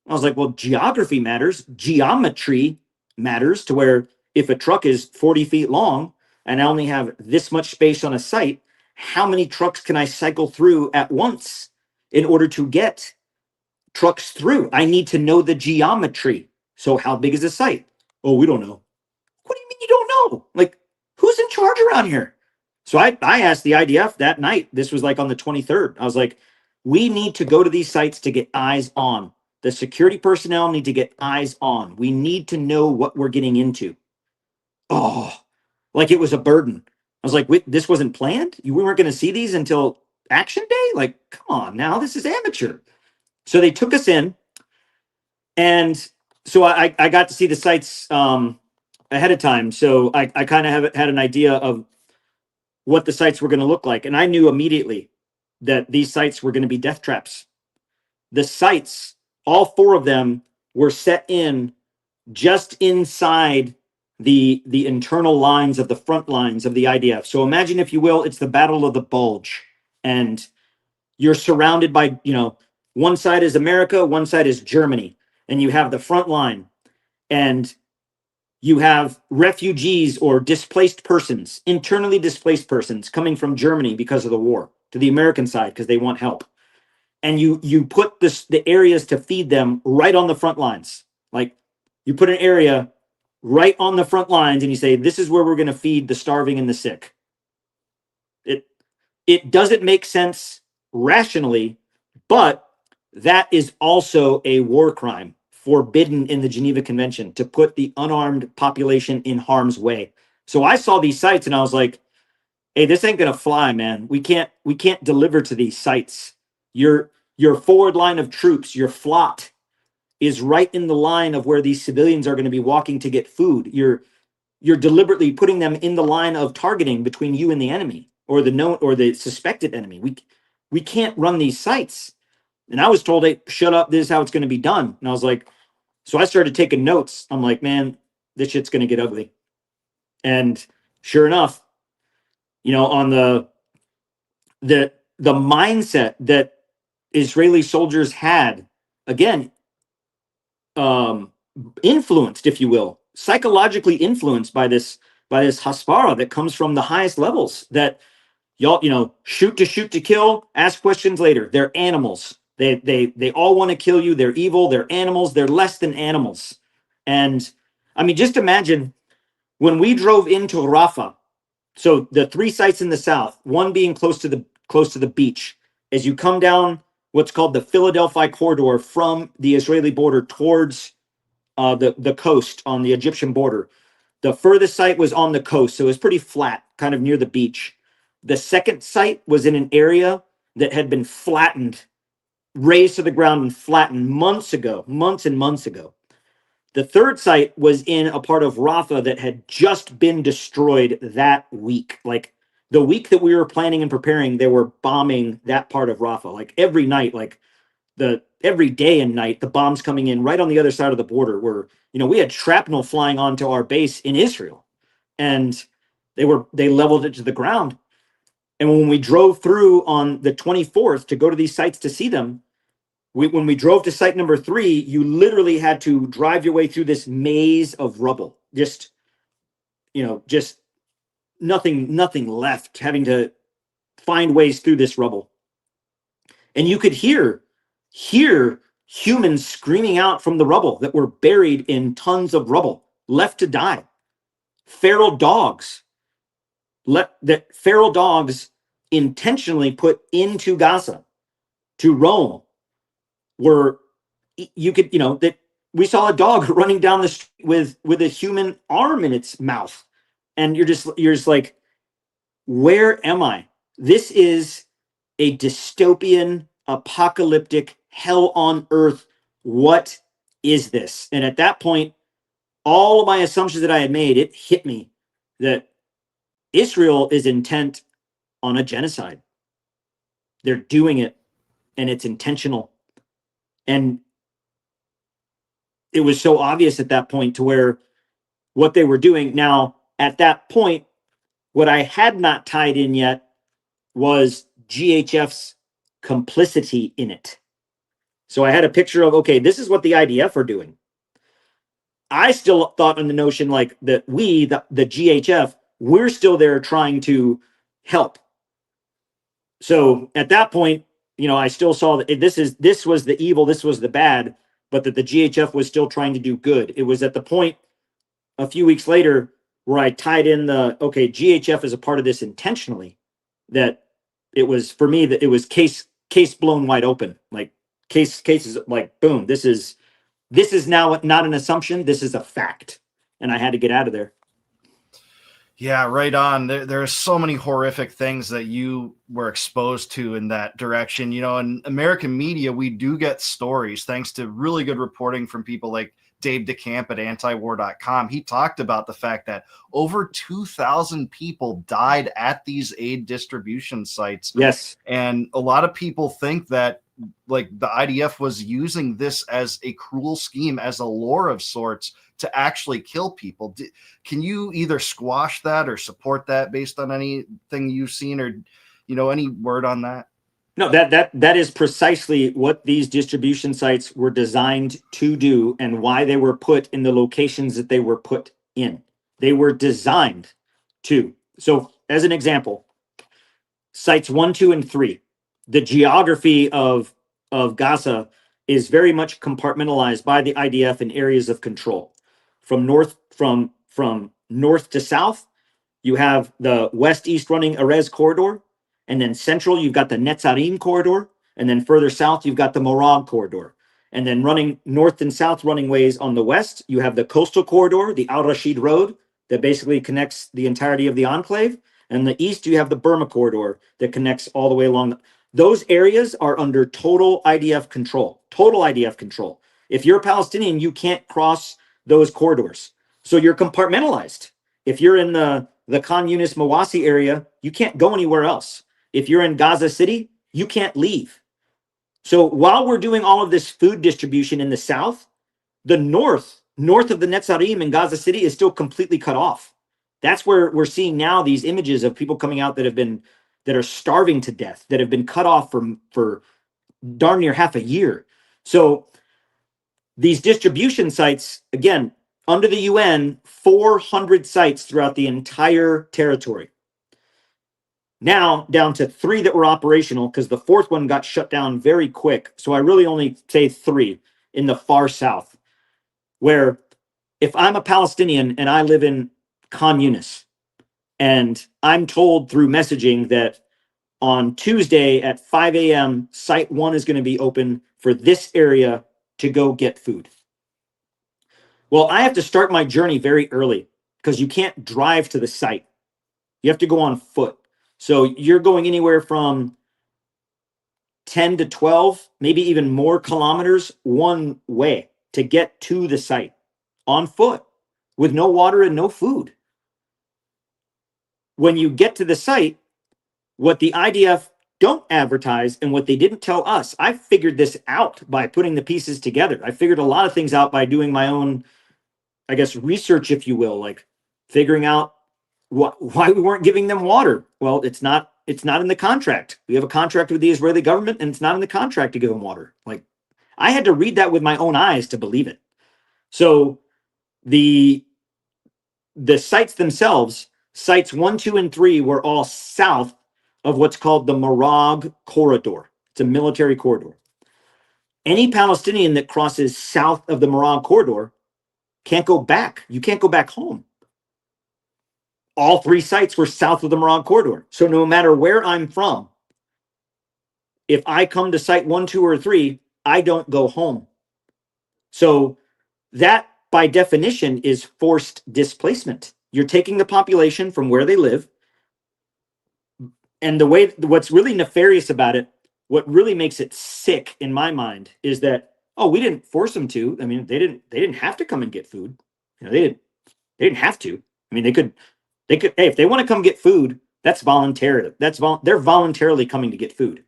I was like, well, geography matters. Geometry matters, to where if a truck is 40 feet long and I only have this much space on a site, how many trucks can I cycle through at once in order to get trucks through? I need to know the geometry. So how big is the site? Oh, we don't know. What do you mean you don't know? Like, who's in charge around here? So I asked the IDF that night. This was like on the 23rd. I was like, we need to go to these sites to get eyes on. The security personnel need to get eyes on. We need to know what we're getting into. Oh, like it was a burden. I was like, wait, this wasn't planned? We weren't going to see these until action day? Like, come on now, this is amateur. So they took us in. And so I got to see the sites ahead of time. So I kind of had an idea of what the sites were going to look like. And I knew immediately that these sites were going to be death traps. The sites, all 4 of them, were set in just inside the internal lines of the front lines of the IDF. So imagine, if you will, it's the Battle of the Bulge. And you're surrounded by, one side is America, one side is Germany. And you have the front line. And you have refugees or displaced persons, internally displaced persons, coming from Germany because of the war to the American side because they want help. And you put the areas to feed them right on the front lines. Like, you put an area right on the front lines and you say, this is where we're going to feed the starving and the sick. It doesn't make sense rationally, but that is also a war crime, forbidden in the Geneva Convention, to put the unarmed population in harm's way. So I saw these sites and I was like, hey, this ain't gonna fly, man. We can't deliver to these sites. Your forward line of troops, your flot, is right in the line of where these civilians are going to be walking to get food. You're deliberately putting them in the line of targeting between you and the enemy. or the known or the suspected enemy. We can't run these sites. And I was told, hey, shut up, this is how it's going to be done. And I was like, so I started taking notes. I'm like, man, this shit's going to get ugly. And sure enough, you know, on the mindset that Israeli soldiers had, again, influenced, if you will, psychologically influenced by this hasbara that comes from the highest levels, that y'all, you know, shoot to kill, ask questions later. They're animals. They all want to kill you. They're evil. They're animals. They're less than animals. And I mean, just imagine when we drove into Rafah. So the 3 sites in the south, one being close to the beach, as you come down what's called the Philadelphia corridor from the Israeli border towards the coast on the Egyptian border. The furthest site was on the coast, so it was pretty flat, kind of near the beach. The second site was in an area that had been flattened, razed to the ground and flattened months and months ago. The third site was in a part of Rafah that had just been destroyed that week. Like the week that we were planning and preparing, they were bombing that part of Rafah. Like every night, like every day and night, the bombs coming in right on the other side of the border were, you know, we had shrapnel flying onto our base in Israel, and they leveled it to the ground. And when we drove through on the 24th to go to these sites to see them, when we drove to site number 3, you literally had to drive your way through this maze of rubble. Just, you know, just nothing left, having to find ways through this rubble. And you could hear humans screaming out from the rubble that were buried in tons of rubble, left to die. Feral dogs intentionally put into Gaza to roam, were, you could, you know, that we saw a dog running down the street with a human arm in its mouth, and you're just like, where am I? This is a dystopian, apocalyptic, hell on earth. What is this? And at that point, all of my assumptions that I had made, it hit me that Israel is intent on a genocide. They're doing it, and it's intentional. And it was so obvious at that point to where what they were doing. Now, at that point, what I had not tied in yet was GHF's complicity in it. So I had a picture of, okay, this is what the IDF are doing. I still thought in the notion like that the GHF, we're still there trying to help. So at that point, you know, I still saw that this was the evil, this was the bad, but that the GHF was still trying to do good. It was at the point a few weeks later where I tied in okay, GHF is a part of this intentionally, that it was, for me, that it was case blown wide open. Like cases like, boom, this is now not an assumption, this is a fact. And I had to get out of there. Yeah, right on. There are so many horrific things that you were exposed to in that direction. You know, in American media, we do get stories thanks to really good reporting from people like Dave DeCamp at antiwar.com. He talked about the fact that over 2,000 people died at these aid distribution sites. Yes. And a lot of people think that like the IDF was using this as a cruel scheme, as a lure of sorts, to actually kill people. Can you either squash that or support that based on anything you've seen, or, you know, any word on that? No, that is precisely what these distribution sites were designed to do, and why they were put in the locations that they were put in. They were designed to. So as an example, sites 1, 2, and 3, the geography of Gaza is very much compartmentalized by the IDF in areas of control. From north to south, you have the west-east running Erez corridor, and then central, you've got the Netzarim corridor, and then further south, you've got the Morag corridor. And then running north and south running ways on the west, you have the coastal corridor, the Al Rashid Road, that basically connects the entirety of the enclave. And the east, you have the Burma corridor that connects all the way along. Those areas are under total IDF control. Total IDF control. If you're a Palestinian, you can't cross those corridors. So you're compartmentalized. If you're in the the Khan Yunis Mawasi area, you can't go anywhere else. If you're in Gaza City, you can't leave. So while we're doing all of this food distribution in the south, the north of the Netzarim in Gaza City is still completely cut off. That's where we're seeing now these images of people coming out that are starving to death, that have been cut off for darn near half a year. So these distribution sites, again, under the UN, 400 sites throughout the entire territory. Now down to 3 that were operational, because the 4th one got shut down very quick. So I really only say 3 in the far south, where if I'm a Palestinian and I live in Khan Yunis, and I'm told through messaging that on Tuesday at 5 a.m., site 1 is going to be open for this area to go get food. Well, I have to start my journey very early because you can't drive to the site. You have to go on foot. So you're going anywhere from 10 to 12, maybe even more kilometers one way to get to the site on foot with no water and no food. When you get to the site, what the IDF don't advertise and what they didn't tell us, I figured this out by putting the pieces together. I figured a lot of things out by doing my own, I guess, research, if you will, like figuring out why we weren't giving them water. Well, it's not in the contract. We have a contract with the Israeli government, and it's not in the contract to give them water. Like, I had to read that with my own eyes to believe it. So the sites themselves, sites 1, 2, and 3 were all south of what's called the Marag corridor. It's a military corridor. Any Palestinian that crosses south of the Marag corridor can't go back. You can't go back home. All 3 sites were south of the Marag corridor. So no matter where I'm from, if I come to site 1, 2, or 3, I don't go home. So that, by definition, is forced displacement. You're taking the population from where they live. And what's really nefarious about it, what really makes it sick in my mind, is that, oh, we didn't force them to. I mean, they didn't have to come and get food. You know, they didn't have to. I mean, they could, hey, if they want to come get food, that's voluntary. They're voluntarily coming to get food.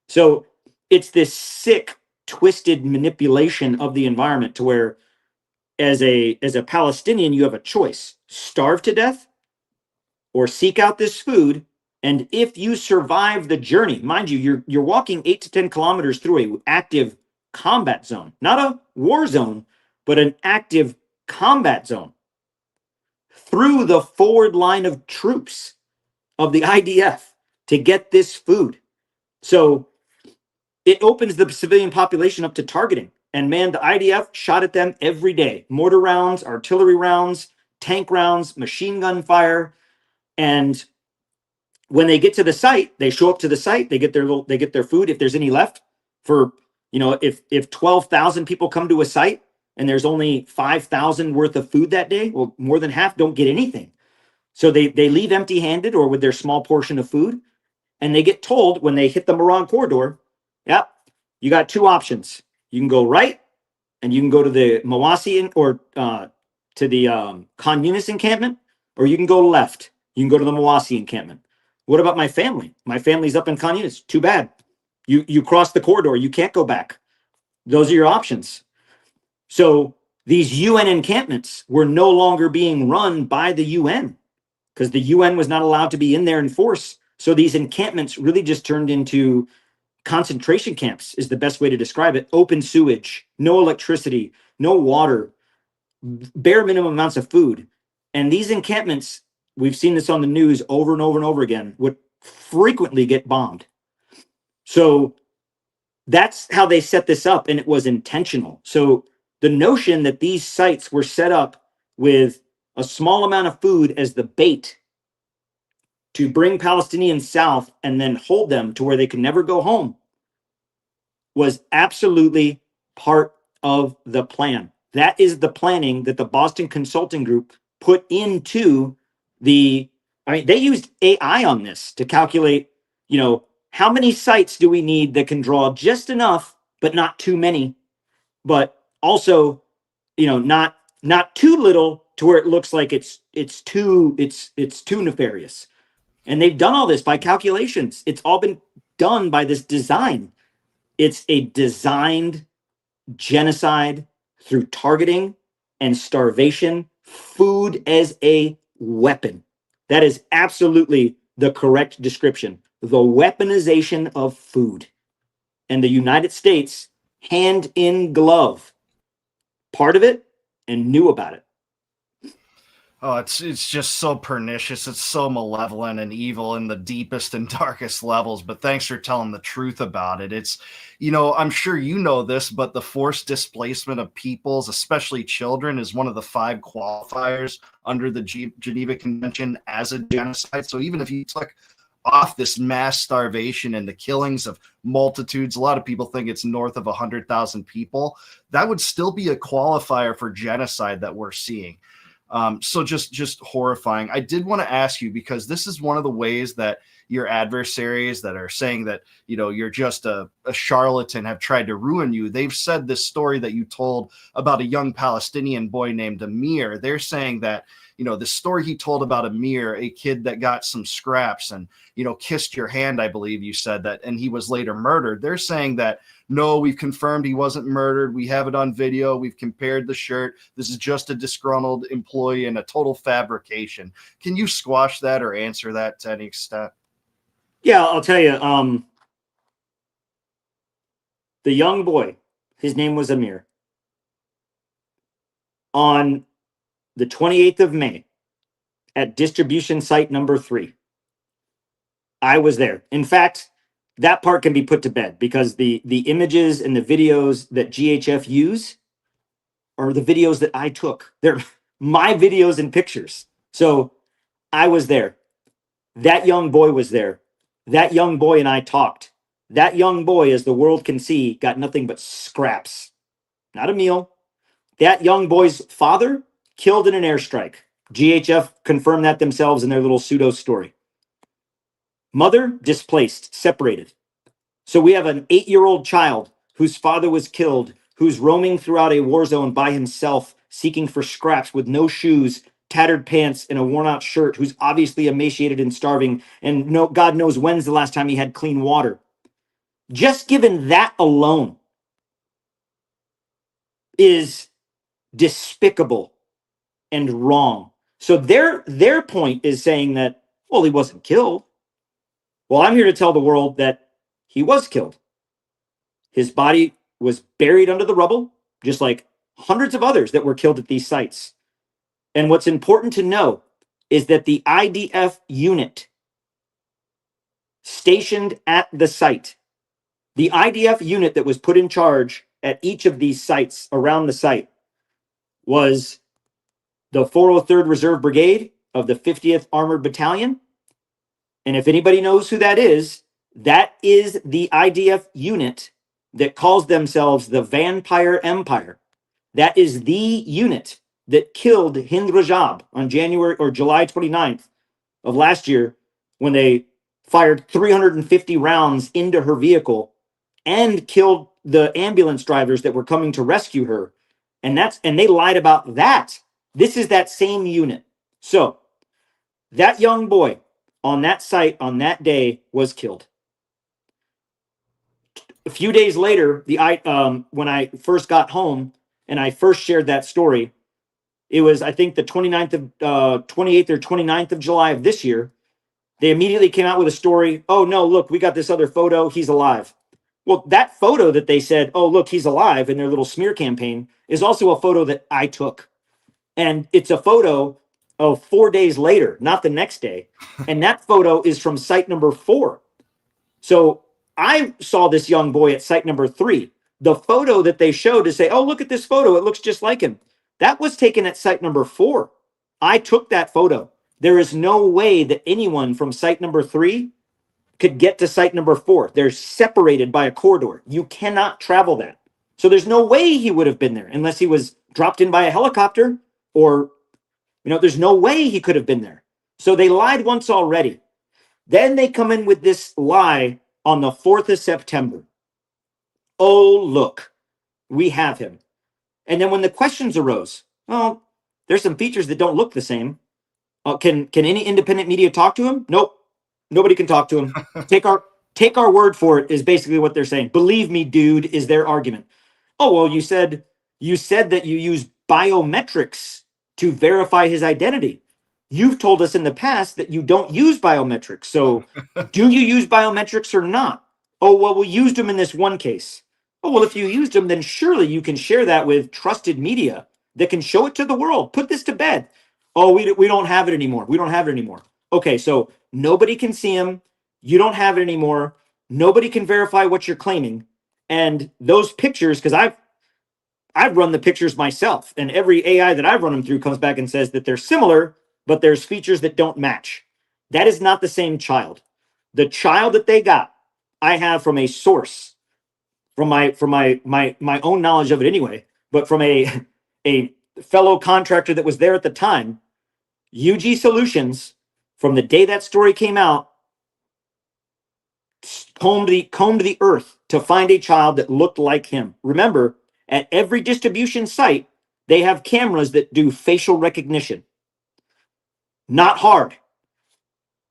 So it's this sick, twisted manipulation of the environment to where, as a Palestinian, you have a choice: starve to death or seek out this food. And if you survive the journey, mind you, you're walking 8 to 10 kilometers through an active combat zone, not a war zone, but an active combat zone, through the forward line of troops of the IDF to get this food. So it opens the civilian population up to targeting. And man, the IDF shot at them every day. Mortar rounds, artillery rounds, tank rounds, machine gun fire. And when they get to the site, they show up to the site, they get their food, if there's any left. For, you know, if 12,000 people come to a site and there's only 5,000 worth of food that day, well, more than half don't get anything. So they leave empty-handed or with their small portion of food, and they get told when they hit the Marag corridor, yep, you got 2 options. You can go right, and you can go to the Mawasi or to the Khan Yunis encampment, or you can go left. You can go to the Mawasi encampment. What about my family? My family's up in Khan Yunis. Too bad. You cross the corridor. You can't go back. Those are your options. So these UN encampments were no longer being run by the UN because the UN was not allowed to be in there in force. So these encampments really just turned into concentration camps, is the best way to describe it. Open sewage, no electricity, no water, bare minimum amounts of food. And these encampments, we've seen this on the news over and over and over again, would frequently get bombed. So that's how they set this up, and it was intentional. So the notion that these sites were set up with a small amount of food as the bait to bring Palestinians south and then hold them to where they could never go home was absolutely part of the plan. That is the planning that the Boston Consulting Group put into they used AI on this to calculate, you know, how many sites do we need that can draw just enough, but not too many, but also, you know, not too little, to where it looks like it's too nefarious. And they've done all this by calculations. It's all been done by this design. It's a designed genocide through targeting and starvation, food as a weapon. That is absolutely the correct description. The weaponization of food. And the United States, hand in glove, part of it and knew about it. Oh, it's just so pernicious. It's so malevolent and evil in the deepest and darkest levels. But thanks for telling the truth about it. It's, I'm sure you know this, but the forced displacement of peoples, especially children, is one of the 5 qualifiers under the Geneva Convention as a genocide. So even if you took off this mass starvation and the killings of multitudes, a lot of people think it's north of 100,000 people, that would still be a qualifier for genocide that we're seeing. So just horrifying. I did want to ask you, because this is one of the ways that your adversaries that are saying that, you're just a charlatan have tried to ruin you. They've said this story that you told about a young Palestinian boy named Amir. They're saying that, the story he told about Amir, a kid that got some scraps and, kissed your hand, I believe you said that, and he was later murdered. They're saying that, no, we've confirmed he wasn't murdered. We have it on video. We've compared the shirt. This is just a disgruntled employee and a total fabrication. Can you squash that or answer that to any extent? Yeah, I'll tell you. The young boy, his name was Amir. On the 28th of May at distribution site number 3, I was there. In fact, that part can be put to bed because the images and the videos that GHF use are the videos that I took. They're my videos and pictures. So I was there. That young boy was there. That young boy and I talked. That young boy, as the world can see, got nothing but scraps. Not a meal. That young boy's father killed in an airstrike. GHF confirmed that themselves in their little pseudo story. Mother displaced, separated. So we have an 8-year-old child whose father was killed, who's roaming throughout a war zone by himself, seeking for scraps with no shoes, tattered pants, and a worn-out shirt, who's obviously emaciated and starving, and God knows when's the last time he had clean water. Just given that alone is despicable and wrong. So their point is saying that, well, he wasn't killed. Well, I'm here to tell the world that he was killed. His body was buried under the rubble, just like hundreds of others that were killed at these sites. And what's important to know is that the IDF unit stationed at the site, the IDF unit that was put in charge at each of these sites around the site, was the 403rd Reserve Brigade of the 50th Armored Battalion. And if anybody knows who that is the IDF unit that calls themselves the Vampire Empire. That is the unit that killed Hind Rajab on July 29th of last year, when they fired 350 rounds into her vehicle and killed the ambulance drivers that were coming to rescue her. And they lied about that. This is that same unit. So that young boy on that site on that day was killed. A few days later, when I first got home and I first shared that story, it was, I think, the 28th or 29th of July of this year. They immediately came out with a story. Oh, no, look, we got this other photo. He's alive. Well, that photo that they said, oh, look, he's alive, in their little smear campaign, is also a photo that I took. And it's a photo of 4 days later, not the next day. And that photo is from site number 4. So I saw this young boy at site number 3. The photo that they showed to say, oh, look at this photo, it looks just like him, that was taken at site number 4. I took that photo. There is no way that anyone from site number 3 could get to site number 4. They're separated by a corridor. You cannot travel that. So there's no way he would have been there unless he was dropped in by a helicopter, or, there's no way he could have been there. So they lied once already. Then they come in with this lie on the 4th of September. Oh, look, we have him. And then when the questions arose, well, there's some features that don't look the same. Can any independent media talk to him? Nope. Nobody can talk to him. Take our word for it is basically what they're saying. Believe me, dude, is their argument. Oh, well, you said that you use biometrics to verify his identity. You've told us in the past that you don't use biometrics. So do you use biometrics or not? Oh, well, we used them in this one case. Oh, well, if you used them, then surely you can share that with trusted media that can show it to the world. Put this to bed. Oh, we don't have it anymore. We don't have it anymore. Okay, so nobody can see him. You don't have it anymore. Nobody can verify what you're claiming. And those pictures, because I've run the pictures myself, and every AI that I've run them through comes back and says that they're similar, but there's features that don't match. That is not the same child. The child that they got, I have from a source, from my own knowledge of it anyway, but from a fellow contractor that was there at the time. UG Solutions, from the day that story came out, combed the earth to find a child that looked like him. Remember, at every distribution site, they have cameras that do facial recognition. Not hard.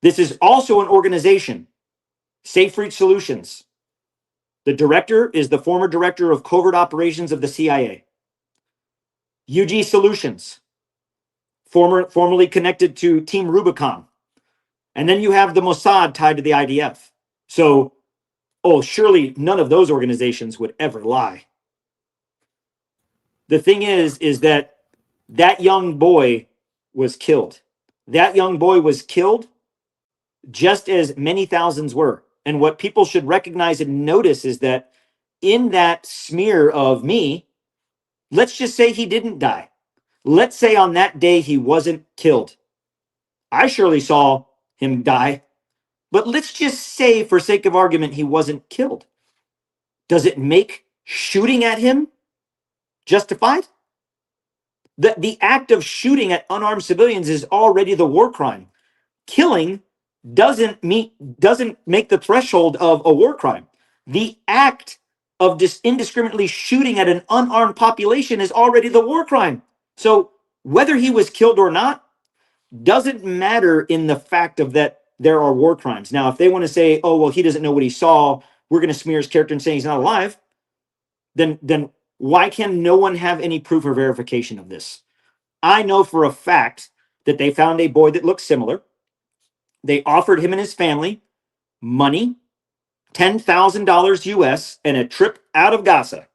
This is also an organization, Safe Reach Solutions. The director is the former director of covert operations of the CIA. UG Solutions, formerly connected to Team Rubicon. And then you have the Mossad tied to the IDF. So, surely none of those organizations would ever lie. The thing is that young boy was killed. That young boy was killed just as many thousands were. And what people should recognize and notice is that in that smear of me, let's just say he didn't die. Let's say on that day he wasn't killed. I surely saw him die. But let's just say, for sake of argument, he wasn't killed. Does it make shooting at him justified? The act of shooting at unarmed civilians is already the war crime. Killing doesn't make the threshold of a war crime. The act of just indiscriminately shooting at an unarmed population is already the war crime. So whether he was killed or not doesn't matter in the fact of that there are war crimes. Now, if they want to say, oh, well, he doesn't know what he saw, we're going to smear his character and say he's not alive, then why can no one have any proof or verification of this? I know for a fact that they found a boy that looked similar. They offered him and his family money, $10,000 US, and a trip out of Gaza.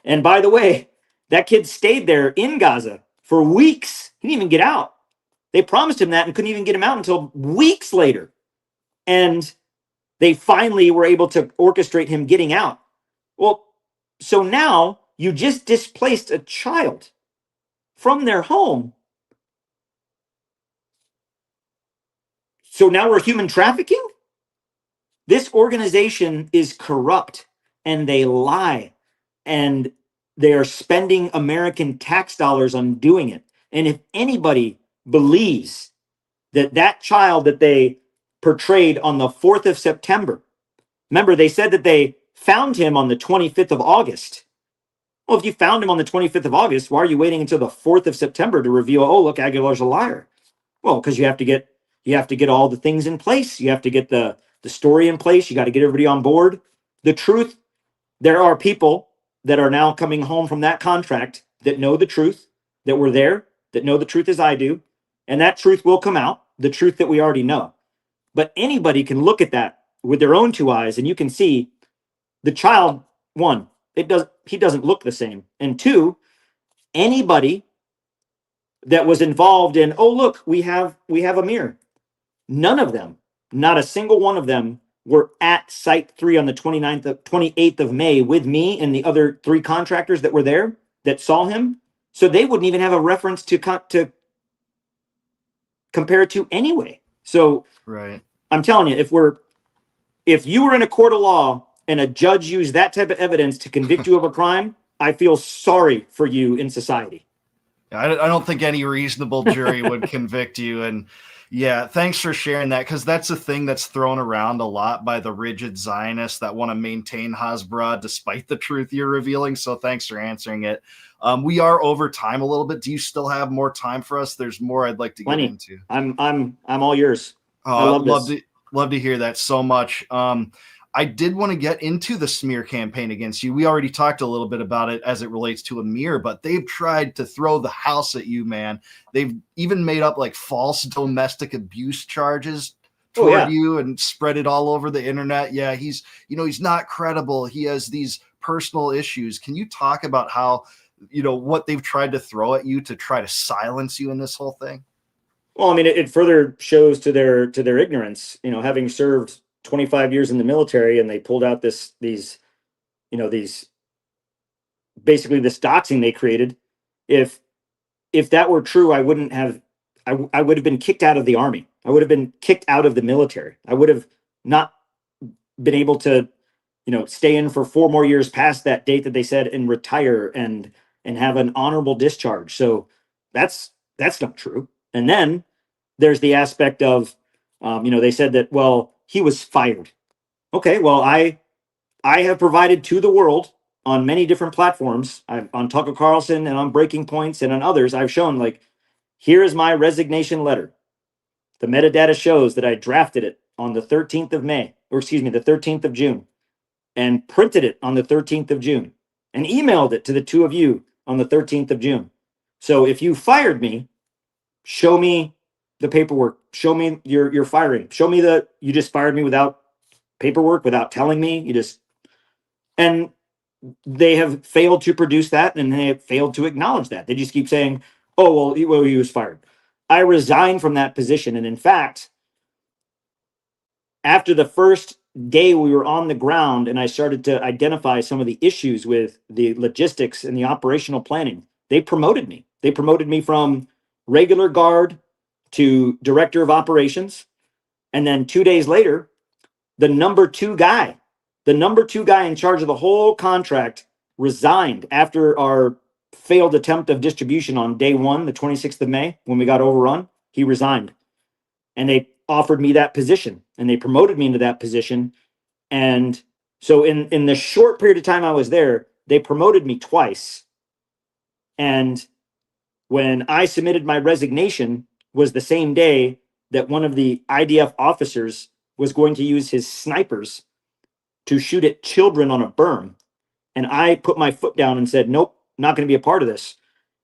And by the way, that kid stayed there in Gaza for weeks. He didn't even get out. They promised him that and couldn't even get him out until weeks later. And they finally were able to orchestrate him getting out. Well, so now you just displaced a child from their home. So now we're human trafficking? This organization is corrupt and they lie and they are spending American tax dollars on doing it. And if anybody believes that child that they portrayed on the 4th of September, remember they said that they found him on the 25th of August. Well, if you found him on the 25th of August, why are you waiting until the 4th of September to reveal, oh, look, Aguilar's a liar? Well, because you have to get all the things in place. You have to get the story in place. You got to get everybody on board. The truth, there are people that are now coming home from that contract that know the truth, that were there, that know the truth as I do. And that truth will come out, the truth that we already know. But anybody can look at that with their own two eyes and you can see the child, one, he doesn't look the same. And two, anybody that was involved in, oh, look, we have a mirror. None of them, not a single one of them were at Site 3 on the 28th of May with me and the other 3 contractors that were there that saw him. So they wouldn't even have a reference to compare it to anyway. So right. I'm telling you, if you were in a court of law and a judge used that type of evidence to convict you of a crime, I feel sorry for you in society. I don't think any reasonable jury would convict you. And Yeah, thanks for sharing that, because that's a thing that's thrown around a lot by the rigid Zionists that want to maintain Hasbara despite the truth you're revealing. So thanks for answering it. We are over time a little bit. Do you still have more time for us? There's more I'd like to get Plenty. into. I'm all yours. I Oh, love this. love to hear that so much. I did want to get into the smear campaign against you. We already talked a little bit about it as it relates to Amir, but they've tried to throw the house at you, man. They've even made up like false domestic abuse charges toward you and spread it all over the internet. Yeah, he's not credible. He has these personal issues. Can you talk about how, what they've tried to throw at you to try to silence you in this whole thing? Well, I mean, it further shows to their ignorance. Having served 25 years in the military, and they pulled out these basically this doxing they created. If that were true, I wouldn't have. I would have been kicked out of the army. I would have been kicked out of the military. I would have not been able to, stay in for 4 more years past that date that they said, and retire and have an honorable discharge. So that's not true. And then there's the aspect of, they said that, well, he was fired. Okay, well, I have provided to the world on many different platforms, on Tucker Carlson and on Breaking Points and on others, I've shown, like, here is my resignation letter. The metadata shows that I drafted it on the 13th of May, or excuse me, the 13th of June, and printed it on the 13th of June, and emailed it to the two of you on the 13th of June. So if you fired me, show me the paperwork. Show me your firing. Show me that you just fired me without paperwork, without telling me. And they have failed to produce that, and they have failed to acknowledge that. They just keep saying, oh, well, he was fired. I resigned from that position. And in fact, after the first day we were on the ground and I started to identify some of the issues with the logistics and the operational planning, they promoted me. They promoted me from regular guard to director of operations. And then 2 days later, the number two guy in charge of the whole contract resigned after our failed attempt of distribution on day 1, the 26th of May, when we got overrun. He resigned. And they offered me that position, and they promoted me into that position. And so in the short period of time I was there, they promoted me twice. And when I submitted my resignation was the same day that one of the IDF officers was going to use his snipers to shoot at children on a berm. And I put my foot down and said, nope, not going to be a part of this.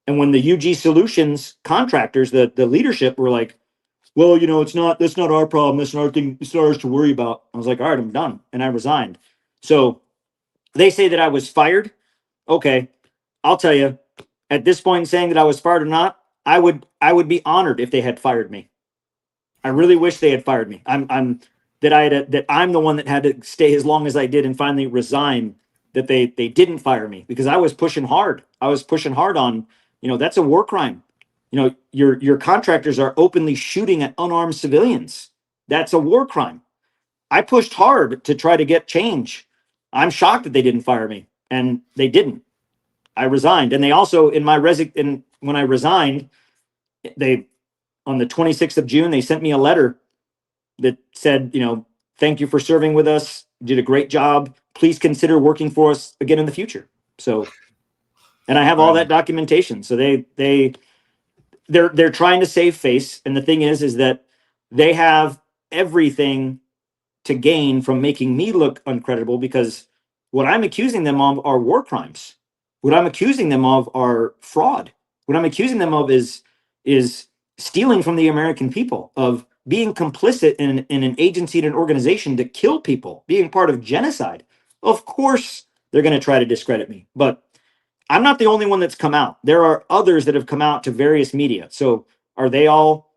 And when the UG Solutions contractors, the leadership, were like, well, that's not our problem. That's not our thing. It's not ours to worry about. I was like, all right, I'm done. And I resigned. So they say that I was fired. Okay, I'll tell you, at this point, saying that I was fired or not, I would be honored if they had fired me. I really wish they had fired me. I'm the one that had to stay as long as I did and finally resign, that they didn't fire me, because I was pushing hard. I was pushing hard on, that's a war crime. Your contractors are openly shooting at unarmed civilians. That's a war crime. I pushed hard to try to get change. I'm shocked that they didn't fire me, and they didn't. I resigned. And they also, when I resigned, they, on the 26th of June, they sent me a letter that said, thank you for serving with us. You did a great job. Please consider working for us again in the future. So, and I have all that documentation. So they're trying to save face. And the thing is that they have everything to gain from making me look uncredible, because what I'm accusing them of are war crimes. What I'm accusing them of are fraud. What I'm accusing them of is stealing from the American people, of being complicit in an agency and an organization to kill people, being part of genocide. Of course, they're going to try to discredit me, but I'm not the only one that's come out. There are others that have come out to various media. So are they all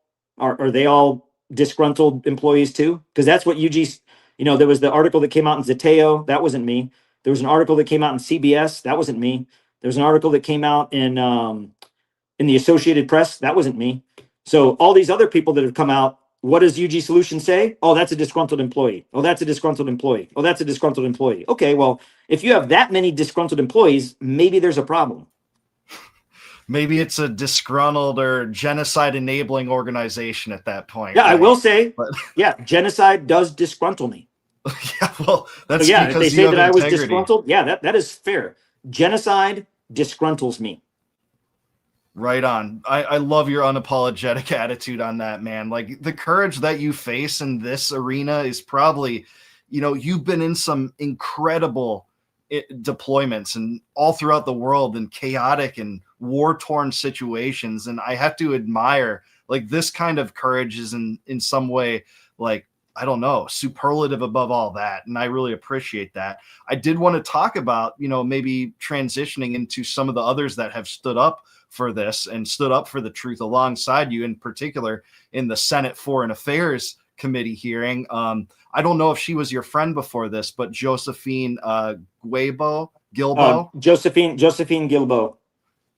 disgruntled employees too? Because that's what UG, there was the article that came out in Zateo. That wasn't me. There was an article that came out in CBS. That wasn't me. There was an article that came out in the Associated Press. That wasn't me. So all these other people that have come out, what does UG Solutions say? Oh, that's a disgruntled employee. Oh, that's a disgruntled employee. Oh, that's a disgruntled employee. Okay, well, if you have that many disgruntled employees, maybe there's a problem. Maybe it's a disgruntled or genocide enabling organization at that point. Yeah, right? I will say, But yeah, genocide does disgruntle me. yeah, well, that's So yeah, if because they you say have that I was integrity. disgruntled, yeah, that is fair. Genocide disgruntles me. Right on. I love your unapologetic attitude on that, man. Like the courage that you face in this arena is probably, you've been in some incredible deployments and all throughout the world in chaotic and war-torn situations. And I have to admire, like, this kind of courage is in some way, like, I don't know, superlative above all that. And I really appreciate that. I did want to talk about, maybe transitioning into some of the others that have stood up for this and stood up for the truth alongside you, in particular in the Senate Foreign Affairs Committee hearing. I don't know if she was your friend before this, but Josephine Gilbo. Josephine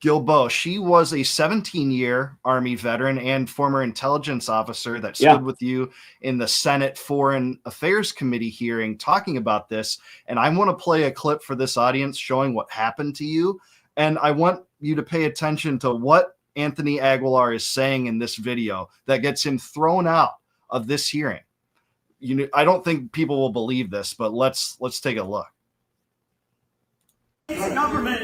Gilbo. She was a 17-year Army veteran and former intelligence officer that stood Yeah. with you in the Senate Foreign Affairs Committee hearing talking about this. And I want to play a clip for this audience showing what happened to you. And I want you to pay attention to what Anthony Aguilar is saying in this video that gets him thrown out of this hearing. I don't think people will believe this, but let's take a look. This government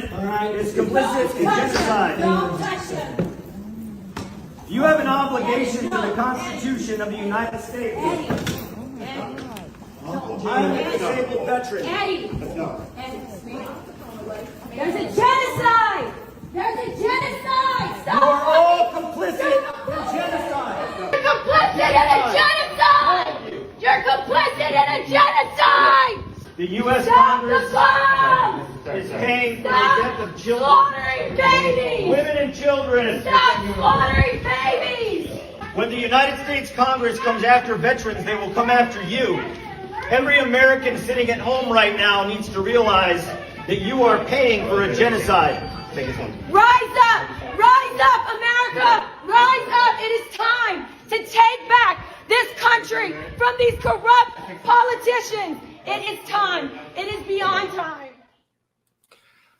is complicit in genocide. You have an obligation to the Constitution of the United States. I'm a disabled veteran. There's a genocide! There's a genocide! Stop! You are all complicit in genocide. You're complicit in a genocide! You're complicit in a genocide! The U.S. Stop the Congress bomb! is paying for the Stop death of children, slaughtering babies! women and children. Stop slaughtering babies! When the United States Congress comes after veterans, they will come after you. Every American sitting at home right now needs to realize that you are paying for a genocide. Take this one. Rise up! Rise up, America! Rise up! It is time to take back this country from these corrupt politicians. It is time. It is beyond time.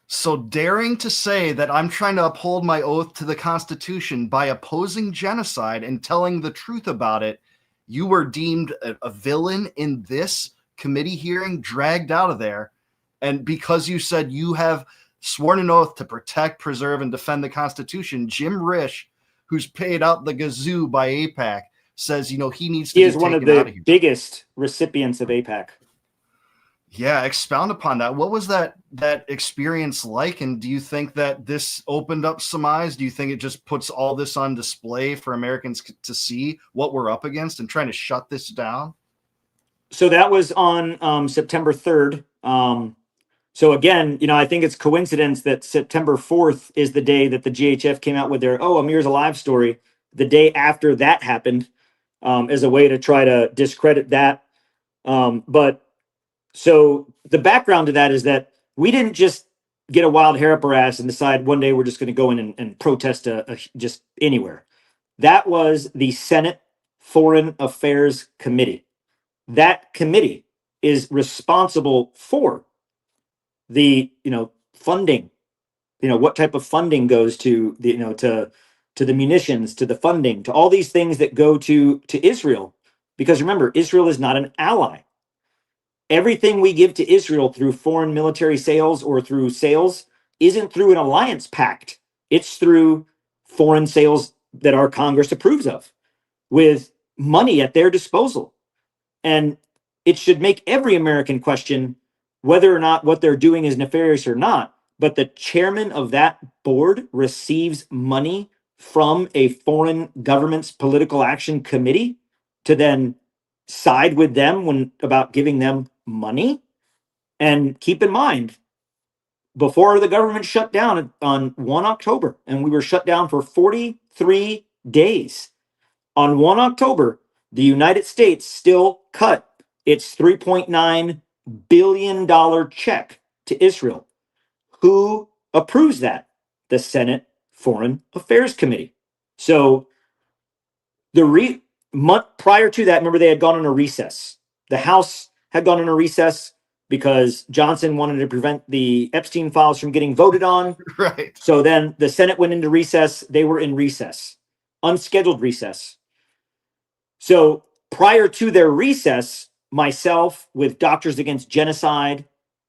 So daring to say that I'm trying to uphold my oath to the Constitution by opposing genocide and telling the truth about it, you were deemed a villain in this committee hearing, dragged out of there. And because you said you have sworn an oath to protect, preserve, and defend the Constitution, Jim Risch, who's paid out the gazoo by AIPAC, says, he needs to He be is one of taken out the of here. biggest recipients of AIPAC. Yeah, expound upon that. What was that experience like? And do you think that this opened up some eyes? Do you think it just puts all this on display for Americans to see what we're up against and trying to shut this down? So that was on September 3rd. So again, I think it's coincidence that September 4th is the day that the GHF came out with their Amir's alive story. The day after that happened, as a way to try to discredit that. But so the background to that is that we didn't just get a wild hair up our ass and decide one day we're just going to go in and protest just anywhere. That was the Senate Foreign Affairs Committee. That committee is responsible for the funding, what type of funding goes to the to the munitions, to the funding, to all these things that go to Israel, because remember, Israel is not an ally. Everything we give to Israel through foreign military sales or through sales isn't through an alliance pact. It's through foreign sales that our Congress approves of with money at their disposal. And it should make every American question whether or not what they're doing is nefarious or not. But the chairman of that board receives money from a foreign government's political action committee to then side with them about giving them money. And keep in mind, before the government shut down on 1 October, and we were shut down for 43 days, on 1 October, the United States still cut its $3.9 billion check to Israel. Who approves that? The Senate Foreign Affairs Committee. So the month prior to that, remember, they had gone on a recess. The House had gone on a recess. because Johnson wanted to prevent the Epstein files from getting voted on. Right. So then the Senate went into recess. They were in recess, unscheduled recess. So prior to their recess, myself with Doctors Against Genocide,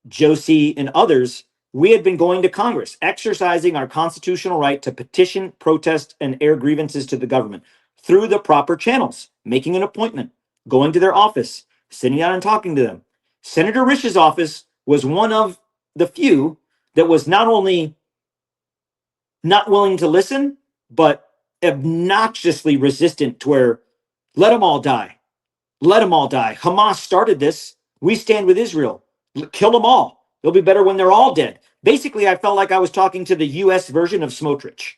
Josie, and others, we had been going to Congress, exercising our constitutional right to petition, protest, and air grievances to the government through the proper channels, making an appointment, going to their office, sitting down and talking to them. Senator Risch's office was one of the few that was not only not willing to listen, but obnoxiously resistant to where, let them all die. Let them all die. Hamas started this. We stand with Israel. Kill them all. It'll be better when they're all dead. Basically, I felt like I was talking to the US version of Smotrich.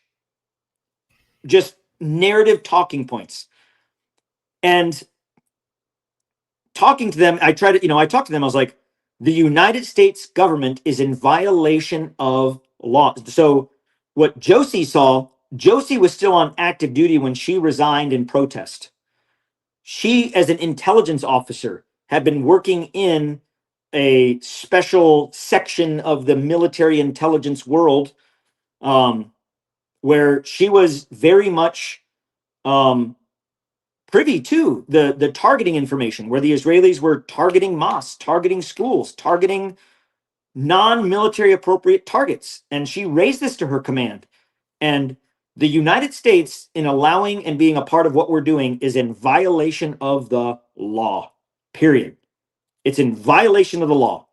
Just narrative talking points. And talking to them, I talked to them, I was like, the United States government is in violation of law. So what Josie saw, Josie was still on active duty when she resigned in protest. She, as an intelligence officer, had been working in a special section of the military intelligence world, where she was very much privy to the targeting information, where the Israelis were targeting mosques, targeting schools, targeting non-military appropriate targets. And she raised this to her command. And the United States, in allowing and being a part of what we're doing, is in violation of the law, period. It's in violation of the law.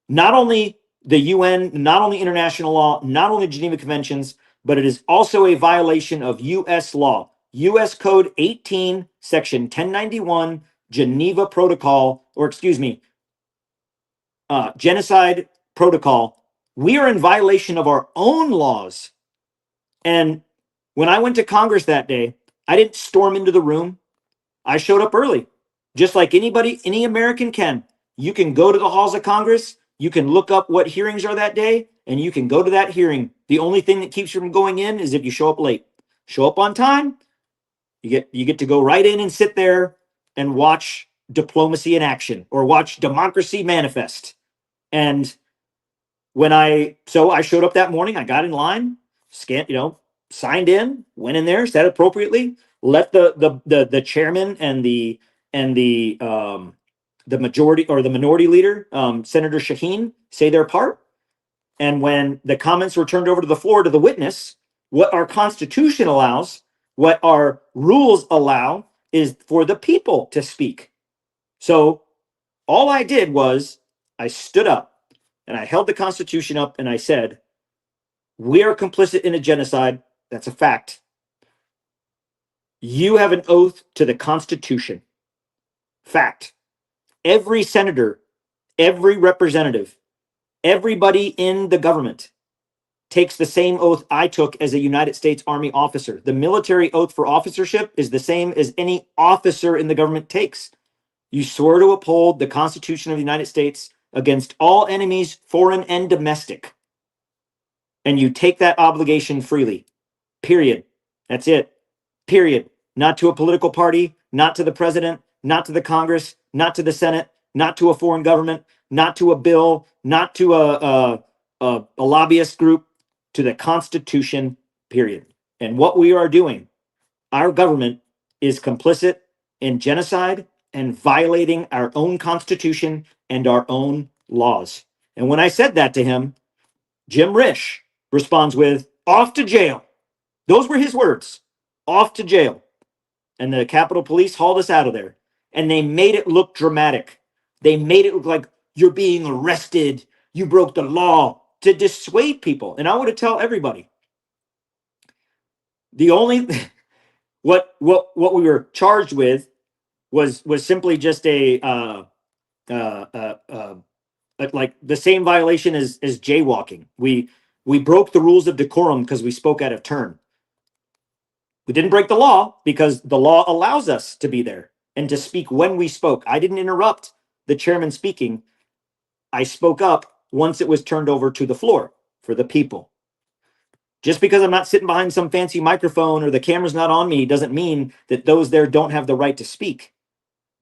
Not only the UN, not only international law, not only Geneva Conventions, but it is also a violation of US law. US Code 18, Section 1091, Geneva Protocol, Genocide Protocol. We are in violation of our own laws. And when I went to Congress that day, I didn't storm into the room. I showed up early, just like anybody, any American can. You can go to the halls of Congress. You can look up what hearings are that day, and you can go to that hearing. The only thing that keeps you from going in is if you show up late. Show up on time, you get to go right in and sit there and watch diplomacy in action, or watch democracy manifest. And I showed up that morning, I got in line, signed in, went in there, sat appropriately, let the chairman and the majority or the minority leader, Senator Shaheen, say their part. And when the comments were turned over to the floor to the witness, what our Constitution allows, what our rules allow, is for the people to speak. So all I did was I stood up and I held the Constitution up and I said, we are complicit in a genocide. That's a fact. You have an oath to the Constitution. Fact. Every senator, every representative, everybody in the government takes the same oath I took as a United States Army officer. The military oath for officership is the same as any officer in the government takes. You swore to uphold the Constitution of the United States against all enemies, foreign and domestic. And you take that obligation freely. Period. That's it. Period. Not to a political party, not to the president, not to the Congress, not to the Senate, not to a foreign government, not to a bill, not to a lobbyist group, to the Constitution, period. And what we are doing, our government is complicit in genocide and violating our own Constitution and our own laws. And when I said that to him, Jim Risch responds with, off to jail. Those were his words, off to jail. And the Capitol Police hauled us out of there. And they made it look dramatic. They made it look like you're being arrested. You broke the law, to dissuade people. And I want to tell everybody, the only what we were charged with was simply just like the same violation as jaywalking. We broke the rules of decorum because we spoke out of turn. We didn't break the law because the law allows us to be there and to speak when we spoke. I didn't interrupt the chairman speaking. I spoke up once it was turned over to the floor for the people. Just because I'm not sitting behind some fancy microphone or the camera's not on me doesn't mean that those there don't have the right to speak.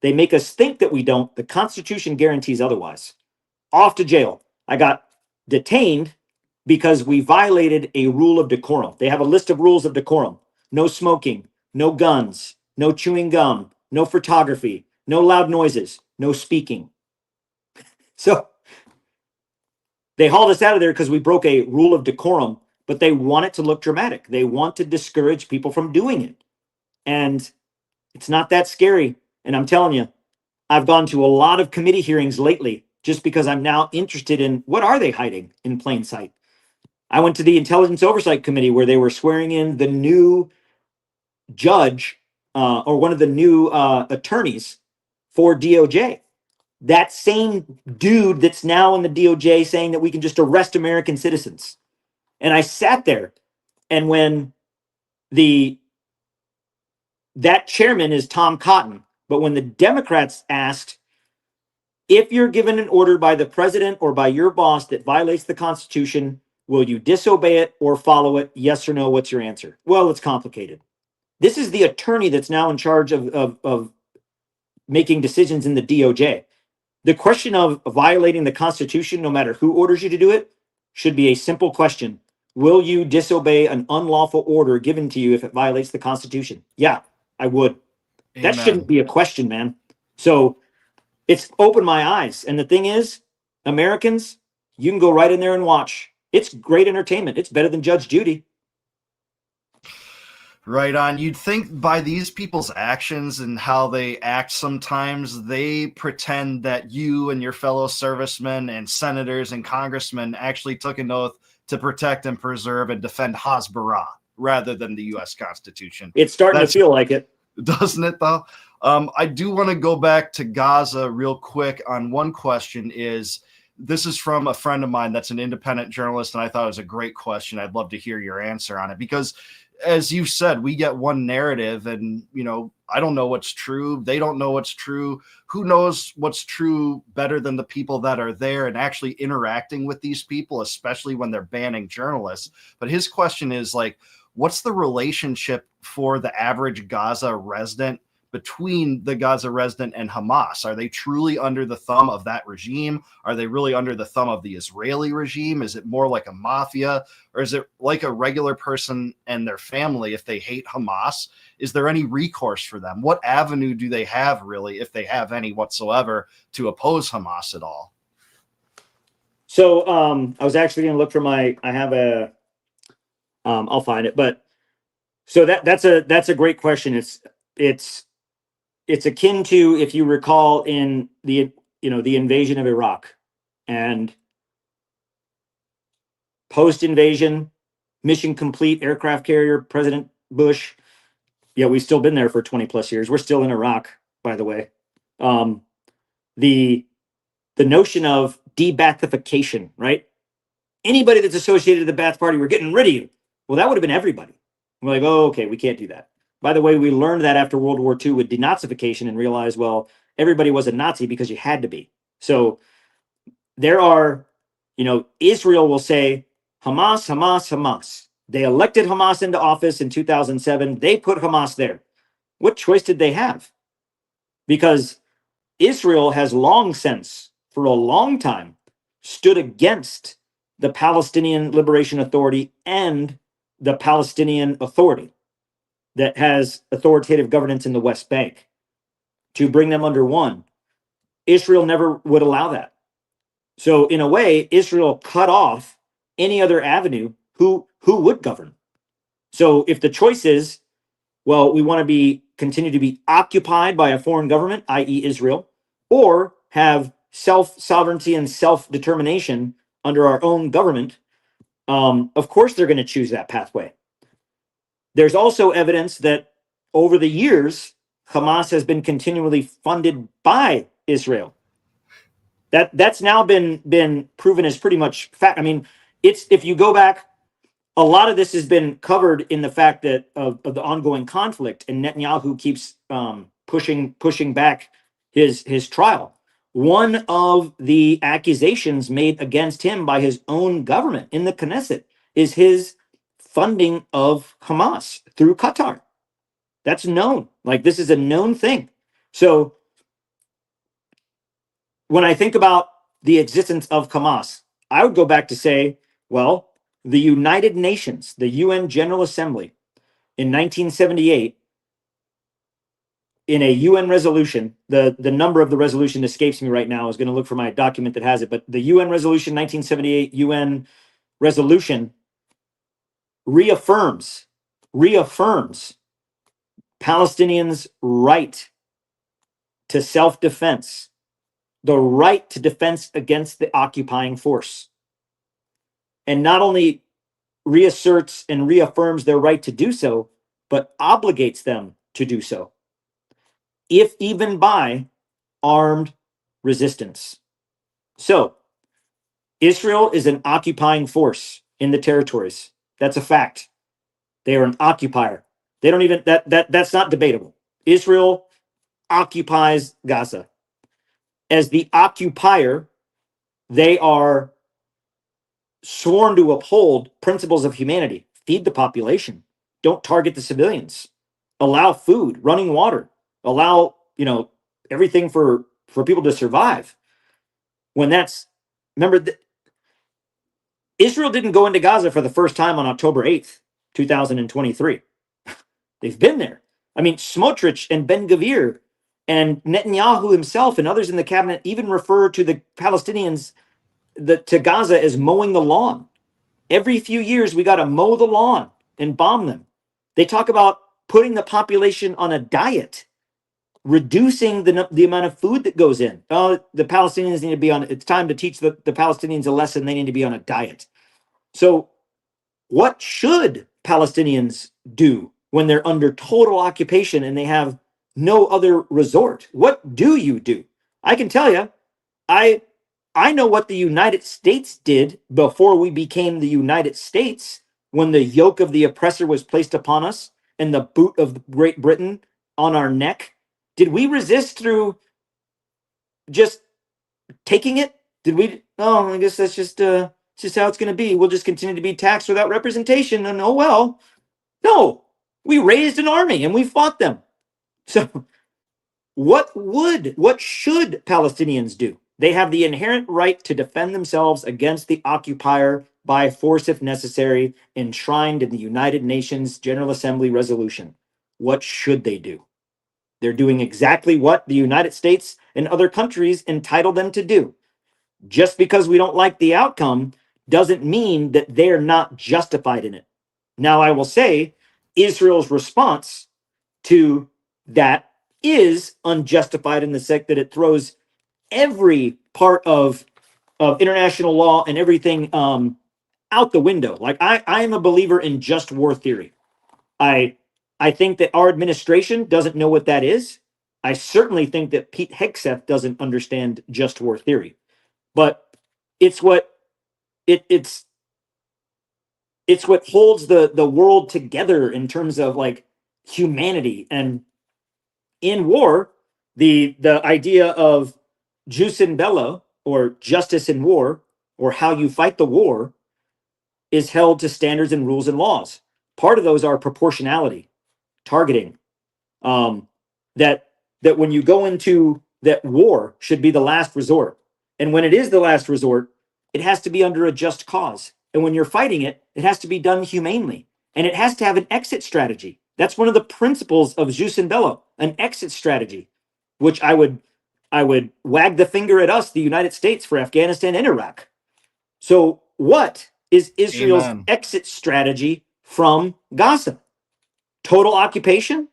They make us think that we don't. The Constitution guarantees otherwise. off to jail. I got detained because we violated a rule of decorum. They have a list of rules of decorum: no smoking, no guns, no chewing gum, no photography, no loud noises, no speaking. So they hauled us out of there because we broke a rule of decorum, but they want it to look dramatic. They want to discourage people from doing it. And it's not that scary. And I'm telling you, I've gone to a lot of committee hearings lately just because I'm now interested in what are they hiding in plain sight. I went to the Intelligence Oversight Committee where they were swearing in the new judge or one of the new attorneys for DOJ. That same dude that's now in the DOJ saying that we can just arrest American citizens. And I sat there, and when that chairman is Tom Cotton, but when the Democrats asked, if you're given an order by the president or by your boss that violates the Constitution, will you disobey it or follow it? Yes or no? What's your answer? Well, it's complicated. This is the attorney that's now in charge of making decisions in the DOJ. The question of violating the Constitution, no matter who orders you to do it, should be a simple question. Will you disobey an unlawful order given to you if it violates the Constitution? Yeah, I would. Amen. That shouldn't be a question, man. So it's opened my eyes. And the thing is, Americans, you can go right in there and watch. It's great entertainment. It's better than Judge Judy. Right on. You'd think by these people's actions and how they act sometimes, they pretend that you and your fellow servicemen and senators and congressmen actually took an oath to protect and preserve and defend Hasbara rather than the U.S. Constitution. It's starting to feel like it. Doesn't it, though? I do want to go back to Gaza real quick on one question. This is from a friend of mine that's an independent journalist, and I thought it was a great question. I'd love to hear your answer on it because, as you said, we get one narrative and, I don't know what's true. They don't know what's true. Who knows what's true better than the people that are there and actually interacting with these people, especially when they're banning journalists. But his question is what's the relationship for the average Gaza resident between the Gaza resident and Hamas? Are they truly under the thumb of that regime? Are they really under the thumb of the Israeli regime? Is it more like a mafia, or is it like a regular person and their family? If they hate Hamas, is there any recourse for them? What avenue do they have, really, if they have any whatsoever, to oppose Hamas at all? So I was actually going to look for I have a, I'll find it, but so that's a great question. It's akin to, if you recall, in the invasion of Iraq and post-invasion, mission complete, aircraft carrier, President Bush. Yeah, we've still been there for 20 plus years. We're still in Iraq, by the way. The notion of de-Baathification, right? Anybody that's associated with the Ba'ath Party, we're getting rid of you. Well, that would have been everybody. We're like, oh, okay, we can't do that. By the way, we learned that after World War II with denazification and realized, well, everybody was a Nazi because you had to be. So there are, Israel will say, Hamas, Hamas, Hamas. They elected Hamas into office in 2007. They put Hamas there. What choice did they have? Because Israel has long since, for a long time, stood against the Palestinian Liberation Authority and the Palestinian Authority that has authoritative governance in the West Bank, to bring them under one. Israel never would allow that. So in a way, Israel cut off any other avenue who would govern. So if the choice is, well, we want to continue to be occupied by a foreign government, i.e. Israel, or have self-sovereignty and self-determination under our own government, of course they're going to choose that pathway. There's also evidence that over the years, Hamas has been continually funded by Israel. That's now been proven as pretty much fact. I mean, if you go back, a lot of this has been covered in the fact that of the ongoing conflict, and Netanyahu keeps pushing back his trial. One of the accusations made against him by his own government in the Knesset is his funding of Hamas through Qatar. That's known. This is a known thing. So when I think about the existence of Hamas, I would go back to say, well, the United Nations, the UN General Assembly in 1978, in a UN resolution, the number of the resolution escapes me right now. I was going to look for my document that has it, but the UN resolution, 1978 UN resolution reaffirms Palestinians' right to self-defense, the right to defense against the occupying force. And not only reasserts and reaffirms their right to do so, but obligates them to do so, if even by armed resistance. So, Israel is an occupying force in the territories. That's a fact. They are an occupier. They don't even, that's not debatable. Israel occupies Gaza. As the occupier, they are sworn to uphold principles of humanity. Feed the population. Don't target the civilians. Allow food, running water. Allow, everything for people to survive. When that's, remember, Israel didn't go into Gaza for the first time on October 8th, 2023. They've been there. I mean, Smotrich and Ben-Gvir and Netanyahu himself and others in the cabinet even refer to the Palestinians, to Gaza, as mowing the lawn. Every few years, we got to mow the lawn and bomb them. They talk about putting the population on a diet, reducing the amount of food that goes in. Oh, the Palestinians need to be on, it's time to teach the Palestinians a lesson. They need to be on a diet. So what should Palestinians do when they're under total occupation and they have no other resort? What do you do? I can tell you, I know what the United States did before we became the United States, when the yoke of the oppressor was placed upon us and the boot of Great Britain on our neck. Did we resist through just taking it? Did we? Oh, I guess that's just how it's going to be. We'll just continue to be taxed without representation. And oh well. No, we raised an army and we fought them. So what should Palestinians do? They have the inherent right to defend themselves against the occupier by force if necessary, enshrined in the United Nations General Assembly resolution. What should they do? They're doing exactly what the United States and other countries entitle them to do. Just because we don't like the outcome doesn't mean that they're not justified in it. Now, I will say Israel's response to that is unjustified in the sense that it throws every part of international law and everything out the window. Like I am a believer in just war theory. I think that our administration doesn't know what that is. I certainly think that Pete Hegseth doesn't understand just war theory. But it's what it's what holds the world together in terms of like humanity. And in war, the idea of jus in bello, or justice in war, or how you fight the war, is held to standards and rules and laws. Part of those are proportionality, targeting, that when you go into that, war should be the last resort. And when it is the last resort, it has to be under a just cause. And when you're fighting it, it has to be done humanely. And it has to have an exit strategy. That's one of the principles of jus in bello, an exit strategy, which I would wag the finger at us, the United States, for Afghanistan and Iraq. So what is Israel's exit strategy from Gaza? Total occupation?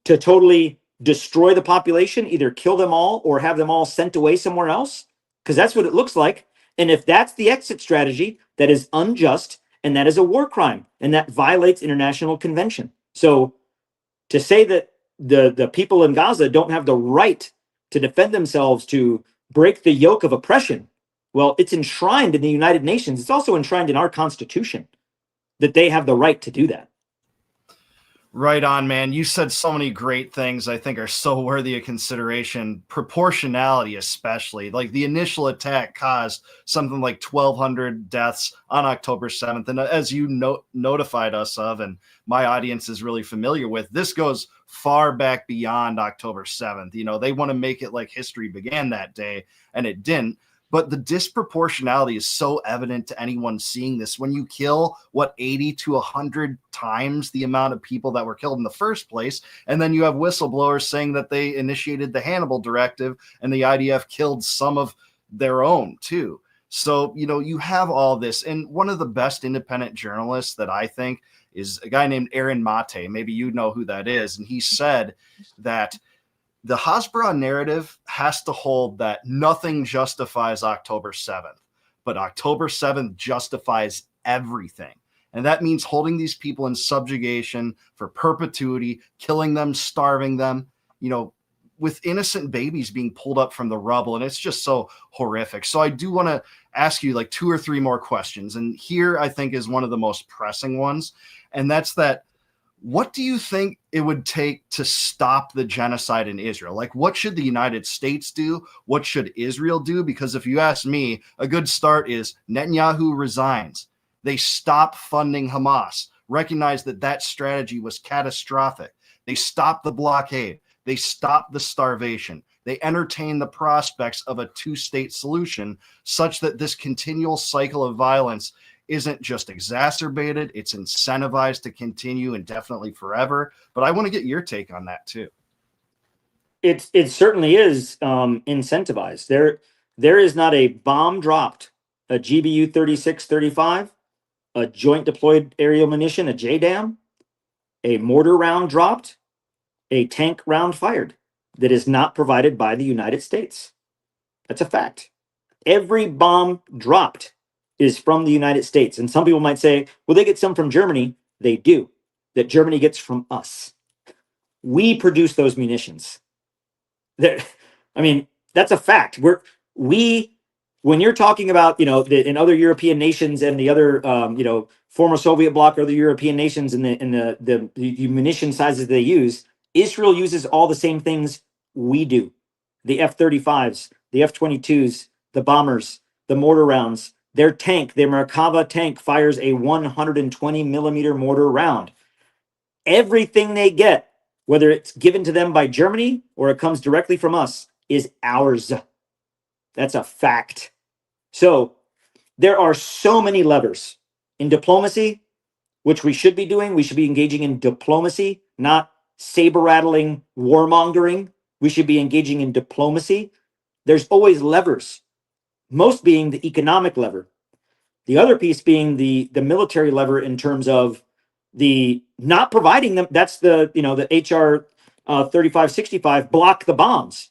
To totally destroy the population, either kill them all or have them all sent away somewhere else? Because that's what it looks like. And if that's the exit strategy, that is unjust, and that is a war crime, and that violates international convention. So to say that the people in Gaza don't have the right to defend themselves, to break the yoke of oppression, well, it's enshrined in the United Nations. It's also enshrined in our Constitution that they have the right to do that. Right on, man. You said so many great things I think are so worthy of consideration. Proportionality, especially. Like, the initial attack caused something like 1,200 deaths on October 7th. And as you notified us of, and my audience is really familiar with, this goes far back beyond October 7th. You know, they want to make it like history began that day, and it didn't. But the disproportionality is so evident to anyone seeing this. When you kill, 80 to 100 times the amount of people that were killed in the first place, and then you have whistleblowers saying that they initiated the Hannibal Directive and the IDF killed some of their own too. So, you have all this. And one of the best independent journalists that I think is a guy named Aaron Mate. Maybe you know who that is. And he said that the Hasbara narrative has to hold that nothing justifies October 7th, but October 7th justifies everything. And that means holding these people in subjugation for perpetuity, killing them, starving them, with innocent babies being pulled up from the rubble. And it's just so horrific. So I do want to ask you like 2 or 3 more questions. And here I think is one of the most pressing ones. And that's that. What do you think it would take to stop the genocide in Israel? Like, what should the United States do? What should Israel do? Because if you ask me, a good start is Netanyahu resigns. They stop funding Hamas, recognize that that strategy was catastrophic. They stop the blockade. They stop the starvation. They entertain the prospects of a 2-state solution such that this continual cycle of violence isn't just exacerbated, it's incentivized to continue indefinitely forever. But I want to get your take on that too. It certainly is incentivized. There is not a bomb dropped, a GBU 36-35, a joint deployed aerial munition, a JDAM, a mortar round dropped, a tank round fired that is not provided by the United States. That's a fact. Every bomb dropped is from the United States. And some people might say, well, they get some from Germany. They do. That Germany gets from us. We produce those munitions. I mean, that's a fact. When you're talking about, in other European nations and the other, former Soviet bloc or the European nations and the munition sizes they use, Israel uses all the same things we do. The F-35s, the F-22s, the bombers, the mortar rounds. Their tank, their Merkava tank, fires a 120 millimeter mortar round. Everything they get, whether it's given to them by Germany or it comes directly from us, is ours. That's a fact. So there are so many levers in diplomacy, which we should be doing. We should be engaging in diplomacy, not saber-rattling warmongering. We should be engaging in diplomacy. There's always levers, most being the economic lever. The other piece being the military lever in terms of the not providing them. That's the HR 3565, block the bombs.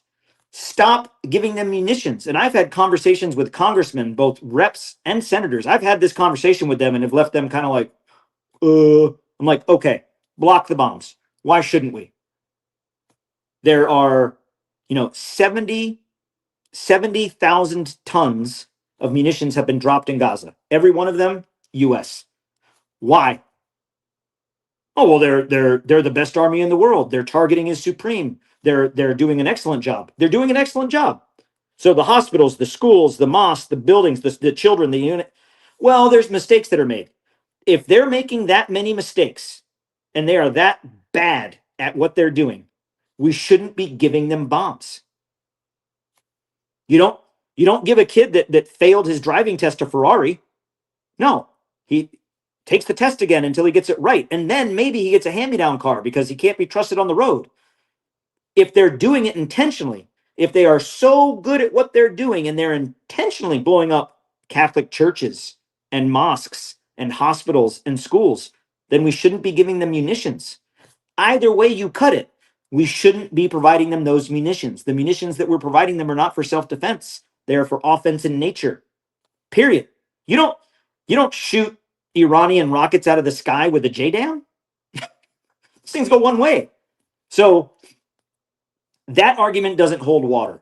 Stop giving them munitions. And I've had conversations with congressmen, both reps and senators. I've had this conversation with them and have left them kind of like, I'm like, okay, block the bombs. Why shouldn't we? There are, 70,000 tons of munitions have been dropped in Gaza. Every one of them, U.S. Why? Oh, well, they're the best army in the world. Their targeting is supreme. They're doing an excellent job. They're doing an excellent job. So the hospitals, the schools, the mosques, the buildings, the children, the unit. Well, there's mistakes that are made. If they're making that many mistakes and they are that bad at what they're doing, we shouldn't be giving them bombs. You don't give a kid that failed his driving test a Ferrari. No, he takes the test again until he gets it right. And then maybe he gets a hand-me-down car because he can't be trusted on the road. If they're doing it intentionally, if they are so good at what they're doing and they're intentionally blowing up Catholic churches and mosques and hospitals and schools, then we shouldn't be giving them munitions. Either way you cut it, we shouldn't be providing them those munitions. The munitions that we're providing them are not for self-defense. They are for offense in nature. Period. You don't shoot Iranian rockets out of the sky with a JDAM. These things go one way. So that argument doesn't hold water.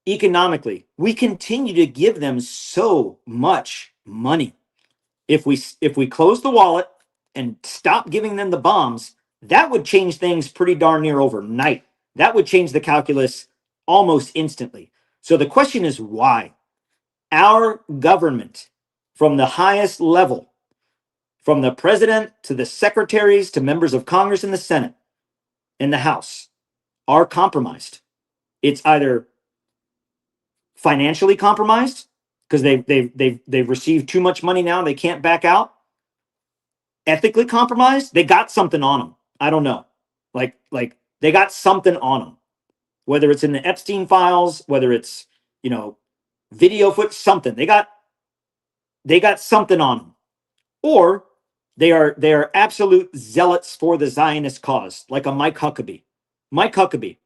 Economically, we continue to give them so much money. If we close the wallet and stop giving them the bombs, that would change things pretty darn near overnight. That would change the calculus almost instantly. So the question is why? Our government, from the highest level, from the president to the secretaries to members of Congress and the Senate and the House, are compromised. It's either financially compromised because they've received too much money now, they can't back out. Ethically compromised, they got something on them. I don't know. Like they got something on them. Whether it's in the Epstein files, whether it's, you know, video foot, something. They got something on them. Or they are absolute zealots for the Zionist cause, like a Mike Huckabee. Mike Huckabee.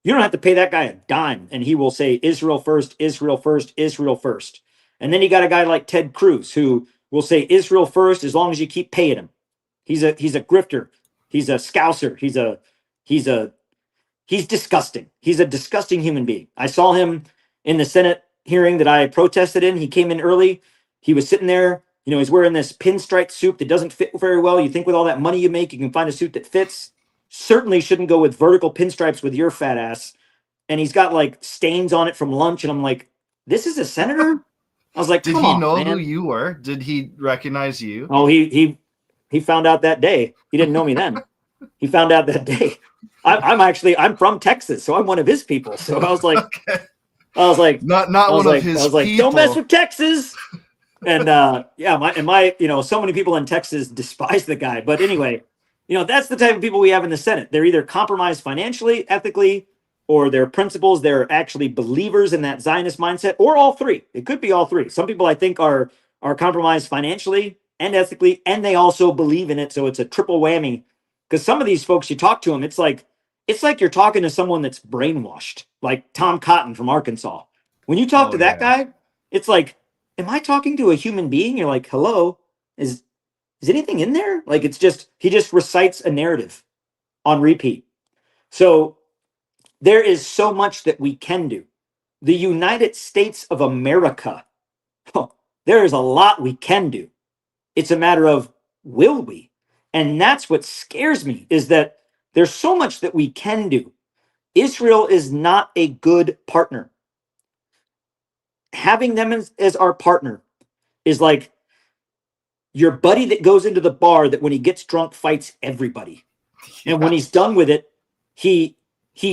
You don't have to pay that guy a dime, and he will say Israel first, Israel first, Israel first. And then you got a guy like Ted Cruz who will say Israel first as long as you keep paying him. He's a grifter. He's a scouser. He's disgusting. He's a disgusting human being. I saw him in the Senate hearing that I protested in. He came in early. He was sitting there. You know, he's wearing this pinstripe suit that doesn't fit very well. You think with all that money you make, you can find a suit that fits. Certainly shouldn't go with vertical pinstripes with your fat ass. And he's got like stains on it from lunch. And I'm like, this is a senator? I was like, Did come he on, know man. who you were? Did he recognize you? Oh, he found out that day. He didn't know me then. He found out that day. I'm from Texas, so I'm one of his people. So I was like, Okay. not one of his people. don't mess with Texas. And my you know, so many people in Texas despise the guy. But anyway, you know, that's the type of people we have in the Senate. They're either compromised financially, ethically, or their principles. They're actually believers in that Zionist mindset, or all three. It could be all three. Some people I think are compromised financially and ethically, and they also believe in it. So it's a triple whammy. Because some of these folks, you talk to them, it's like you're talking to someone that's brainwashed, like Tom Cotton from Arkansas. When you talk to that guy, it's like, am I talking to a human being? You're like, hello, is anything in there? Like, it's just, he just recites a narrative on repeat. So there is so much that we can do. The United States of America, there is a lot we can do. It's a matter of, will we? And that's what scares me, is that there's so much that we can do. Israel is not a good partner. Having them as our partner is like your buddy that goes into the bar that when he gets drunk fights everybody. And when he's done with it, he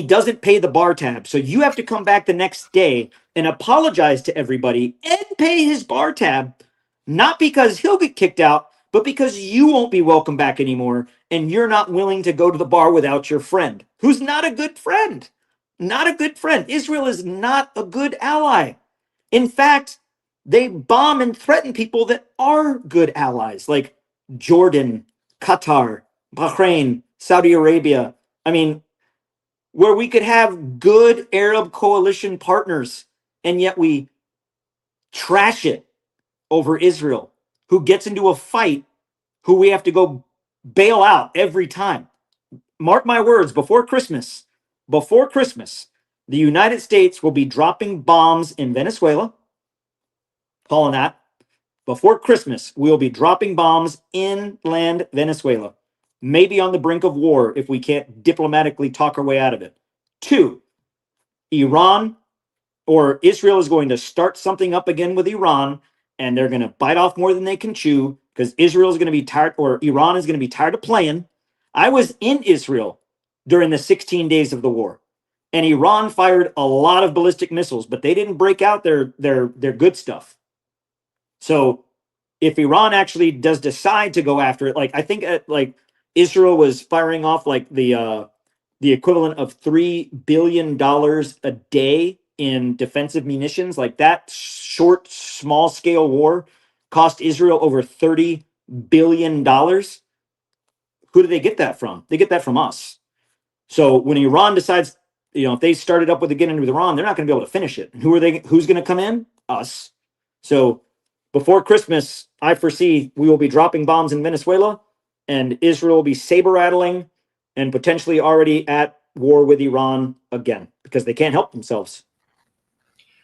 doesn't pay the bar tab. So you have to come back the next day and apologize to everybody and pay his bar tab, not because he'll get kicked out, but because you won't be welcome back anymore, and you're not willing to go to the bar without your friend, who's not a good friend. Not a good friend. Israel is not a good ally. In fact, they bomb and threaten people that are good allies, like Jordan, Qatar, Bahrain, Saudi Arabia. I mean, where we could have good Arab coalition partners, and yet we trash it over Israel, who gets into a fight, who we have to go bail out every time. Mark my words, before Christmas, the United States will be dropping bombs in Venezuela. Calling that. Before Christmas, we'll be dropping bombs inland Venezuela. Maybe on the brink of war if we can't diplomatically talk our way out of it. 2, Iran or Israel is going to start something up again with Iran, and they're going to bite off more than they can chew, because Israel is going to be tired, or Iran is going to be tired of playing. I was in Israel during the 16 days of the war, and Iran fired a lot of ballistic missiles, but they didn't break out their good stuff. So if Iran actually does decide to go after it, like I think like Israel was firing off like the equivalent of $3 billion a day in defensive munitions, like that short, small scale war cost Israel over $30 billion. Who do they get that from? They get that from us. So when Iran decides, you know, if they started up with again with Iran, they're not going to be able to finish it. And who's going to come in? Us. So before Christmas, I foresee we will be dropping bombs in Venezuela, and Israel will be saber rattling and potentially already at war with Iran again, because they can't help themselves.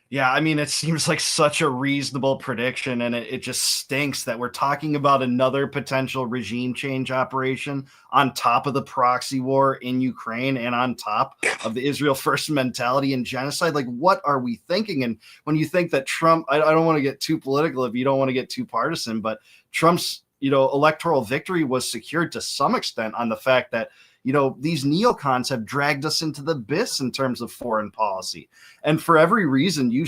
Yeah, I mean, it seems like such a reasonable prediction, and it just stinks that we're talking about another potential regime change operation on top of the proxy war in Ukraine and on top of the Israel first mentality and genocide. Like, what are we thinking? And when you think that Trump, I don't want to get too political if you don't want to get too partisan, but Trump's, you know, electoral victory was secured to some extent on the fact that, these neocons have dragged us into the abyss in terms of foreign policy. And for every reason you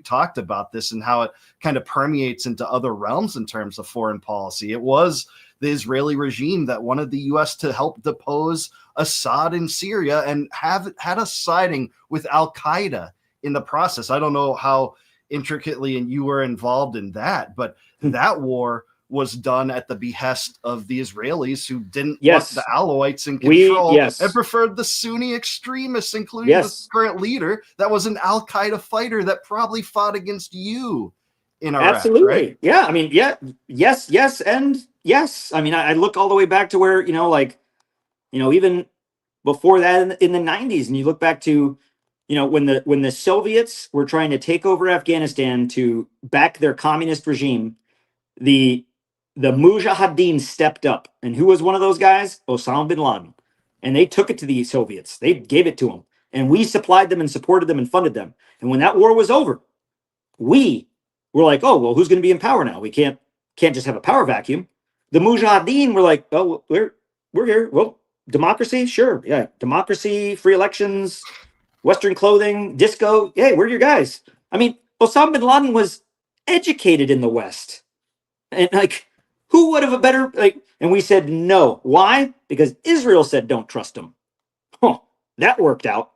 talked about this and how it kind of permeates into other realms in terms of foreign policy. It was the Israeli regime that wanted the U.S. to help depose Assad in Syria and had us siding with Al-Qaeda in the process. I don't know how intricately and you were involved in that, but that war was done at the behest of the Israelis, who didn't want the Alawites in control and preferred the Sunni extremists, including the current leader that was an Al-Qaeda fighter that probably fought against you in Iraq. Absolutely. Right? Yeah. I mean, yes, and yes. I mean, I look all the way back to where, even before that in the 90s, and you look back to, when the Soviets were trying to take over Afghanistan to back their communist regime, the Mujahideen stepped up. And who was one of those guys? Osama bin Laden. And they took it to the Soviets. They gave it to them. And we supplied them and supported them and funded them. And when that war was over, we were like, oh, well, who's going to be in power now? We can't just have a power vacuum. The Mujahideen were like, oh, we're here. Well, democracy? Sure. Yeah. Democracy, free elections, Western clothing, disco. Hey, we're your guys. I mean, Osama bin Laden was educated in the West. And who would have a better, and we said no. Why? Because Israel said don't trust him. Huh, that worked out.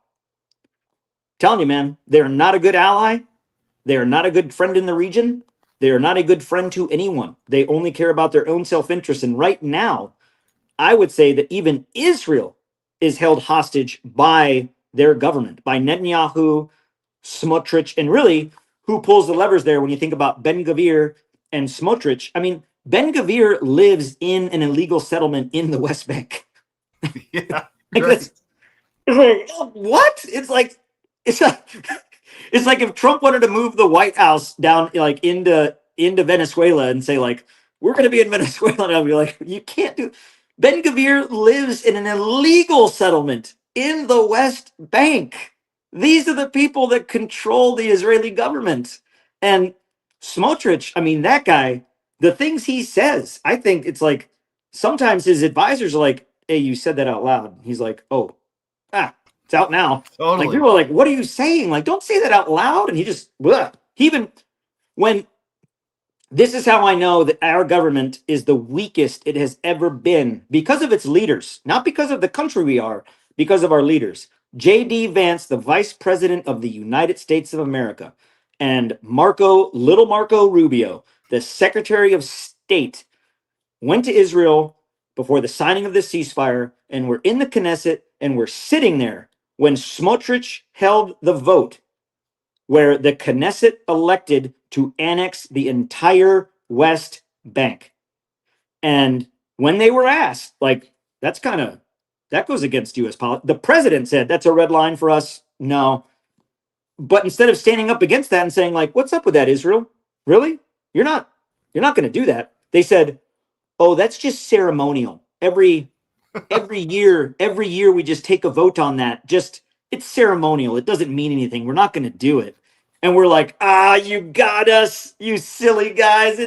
Telling you, man, they're not a good ally. They are not a good friend in the region. They are not a good friend to anyone. They only care about their own self-interest. And right now, I would say that even Israel is held hostage by their government, by Netanyahu, Smotrich, and really, who pulls the levers there when you think about Ben-Gvir and Smotrich? I mean, Ben-Gvir lives in an illegal settlement in the West Bank. Yeah. It's like, what? It's like if Trump wanted to move the White House down into Venezuela and say we're going to be in Venezuela, and I'll be like, you can't do. Ben-Gvir lives in an illegal settlement in the West Bank. These are the people that control the Israeli government. And Smotrich, I mean, that guy, the things he says, I think it's sometimes his advisors are like, hey, you said that out loud. He's like, oh, it's out now. Totally. People are like, what are you saying? Don't say that out loud. And he just, this is how I know that our government is the weakest it has ever been, because of its leaders, not because of the country we are, because of our leaders. J.D. Vance, the Vice President of the United States of America, and Marco Rubio, the Secretary of State, went to Israel before the signing of this ceasefire, and were in the Knesset, and were sitting there when Smotrich held the vote where the Knesset elected to annex the entire West Bank. And when they were asked, that goes against U.S. policy. The president said, that's a red line for us. No. But instead of standing up against that and saying, what's up with that, Israel? Really? You're not going to do that. They said, oh, that's just ceremonial. Every year we just take a vote on that. It's ceremonial. It doesn't mean anything. We're not going to do it. And we're like, you got us, you silly guys.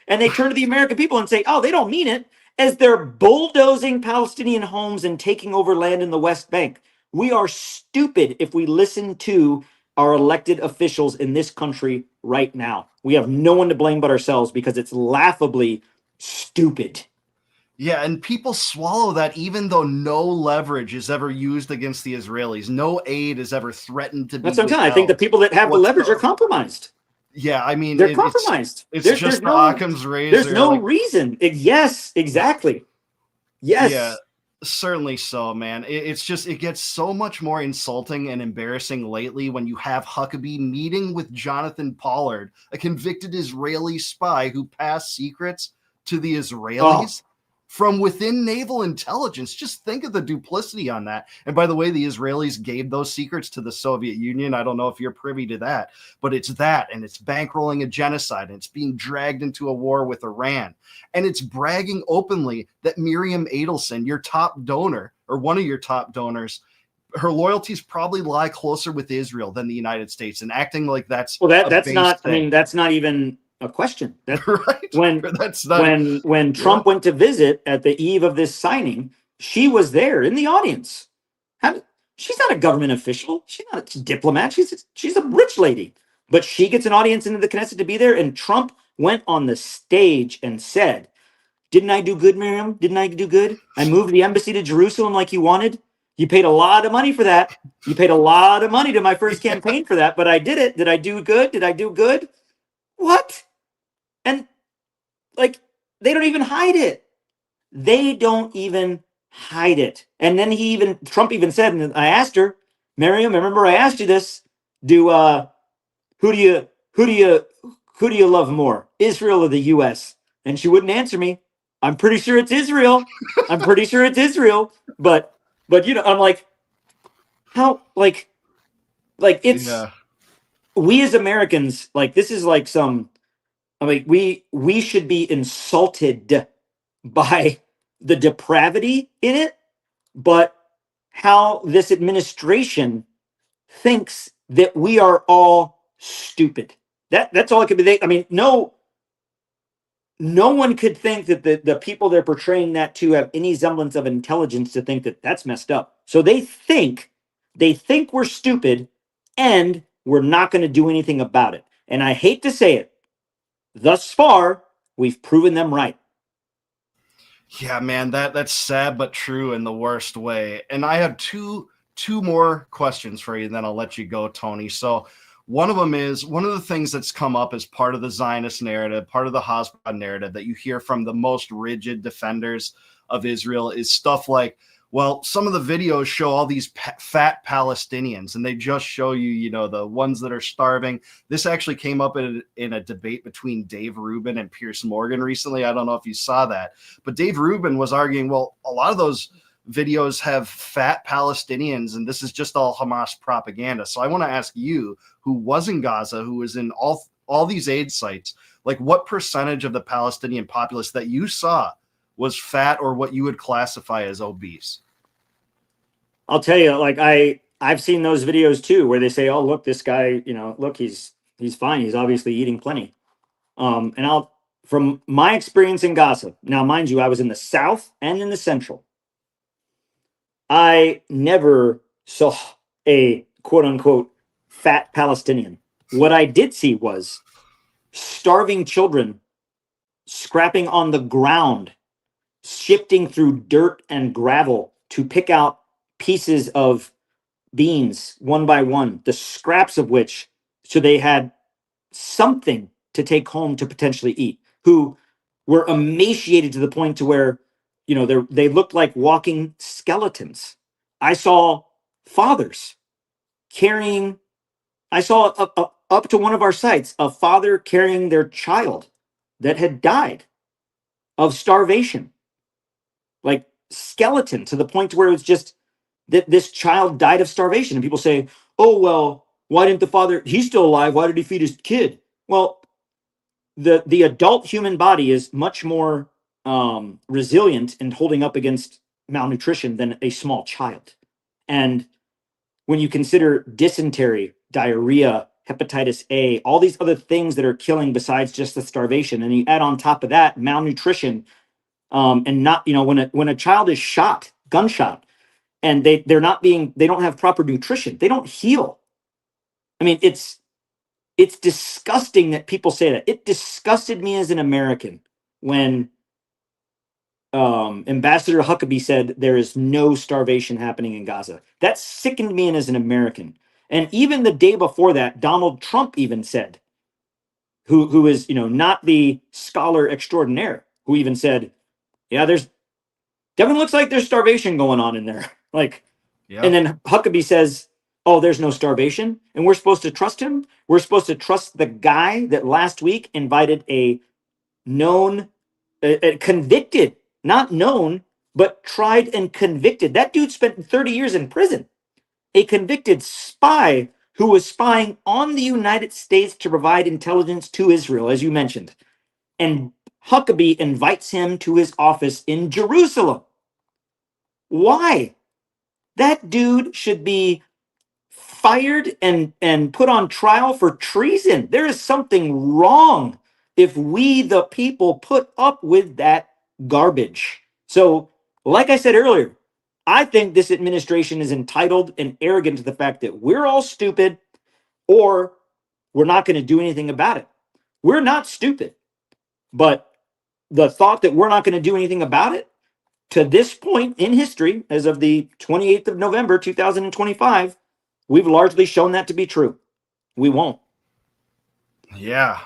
And they turn to the American people and say, oh, they don't mean it, as they're bulldozing Palestinian homes and taking over land in the West Bank. We are stupid if we listen to our elected officials in this country right now. We have no one to blame but ourselves, because it's laughably stupid. Yeah, and people swallow that even though no leverage is ever used against the Israelis. No aid is ever threatened to be. That's what I'm saying. I think the people that have the leverage are compromised. Yeah, I mean, they're compromised. It's just the Occam's razor. There's no reason. Yes, exactly. Yes. Yeah, certainly so, man. It gets so much more insulting and embarrassing lately when you have Huckabee meeting with Jonathan Pollard, a convicted Israeli spy who passed secrets to the Israelis. From within naval intelligence. Just think of the duplicity on that. And by the way, the Israelis gave those secrets to the Soviet Union. I don't know if you're privy to that, but it's that, and it's bankrolling a genocide, and it's being dragged into a war with Iran. And it's bragging openly that Miriam Adelson, your top donor, or one of your top donors, her loyalties probably lie closer with Israel than the United States, and acting like that's that's not thing. I mean, that's not even a question. That's right. When Trump went to visit at the eve of this signing, she was there in the audience. She's not a government official. She's not a diplomat. She's a rich lady. But she gets an audience into the Knesset to be there. And Trump went on the stage and said, didn't I do good, Miriam? Didn't I do good? I moved the embassy to Jerusalem like you wanted. You paid a lot of money for that. You paid a lot of money to my first campaign for that, but I did it. Did I do good? Did I do good? What? And like, they don't even hide it. They don't even hide it. And then Trump even said, and I asked her, Miriam, remember I asked you this, who do you love more, Israel or the US? And she wouldn't answer me. I'm pretty sure it's Israel. I'm pretty sure it's Israel. But you know, I'm like, how, like it's, we as Americans, like, this is like some, I mean, we should be insulted by the depravity in it, but how this administration thinks that we are all stupid. That's all it could be. I mean, no one could think that the people they're portraying that to have any semblance of intelligence to think that that's messed up. So they think we're stupid and we're not going to do anything about it. And I hate to say it, thus far, we've proven them right. Yeah, man, that's sad but true in the worst way. And I have two more questions for you, and then I'll let you go, Tony. So one of them is, one of the things that's come up as part of the Zionist narrative, part of the Hezbollah narrative that you hear from the most rigid defenders of Israel is stuff like, well, some of the videos show all these fat Palestinians, and they just show you, you know, the ones that are starving. This actually came up in a debate between Dave Rubin and Piers Morgan recently. I don't know if you saw that, but Dave Rubin was arguing, well, a lot of those videos have fat Palestinians, and this is just all Hamas propaganda. So I want to ask you, who was in Gaza, who was in all these aid sites, like, what percentage of the Palestinian populace that you saw was fat or what you would classify as obese? I'll tell you, like, I've seen those videos too, where they say, oh, look, this guy, you know, look, he's fine. He's obviously eating plenty. And from my experience in Gaza, now, mind you, I was in the South and in the Central. I never saw a quote unquote fat Palestinian. What I did see was starving children scrapping on the ground, shifting through dirt and gravel to pick out pieces of beans one by one, the scraps of which, so they had something to take home to potentially eat, who were emaciated to the point to where, you know, they looked like walking skeletons. I saw fathers carrying, I saw up to one of our sites, a father carrying their child that had died of starvation, like skeleton, to the point where it was just that this child died of starvation. And people say, oh, well, why didn't the father, he's still alive, why did he feed his kid? Well, the adult human body is much more resilient in holding up against malnutrition than a small child. And when you consider dysentery, diarrhea, hepatitis A, all these other things that are killing besides just the starvation, and you add on top of that malnutrition, and not, you know, when a child is shot, gunshot, and they don't have proper nutrition, they don't heal. I mean, it's disgusting that people say that. It disgusted me as an American when Ambassador Huckabee said there is no starvation happening in Gaza. That sickened me as an American. And even the day before that, Donald Trump even said, who is, you know, not the scholar extraordinaire, who even said, yeah, definitely looks like there's starvation going on in there. Like, yeah. And then Huckabee says, oh, there's no starvation, and we're supposed to trust him? We're supposed to trust the guy that last week invited a known, convicted, not known, but tried and convicted. That dude spent 30 years in prison. A convicted spy who was spying on the United States to provide intelligence to Israel, as you mentioned. And Huckabee invites him to his office in Jerusalem. Why? That dude should be fired and put on trial for treason. There is something wrong if we, the people, put up with that garbage. So Like I said earlier, I think this administration is entitled and arrogant to the fact that we're all stupid or we're not going to do anything about it. We're not stupid, but the thought that we're not going to do anything about it to this point in history, as of the 28th of November, 2025, we've largely shown that to be true. We won't. Yeah,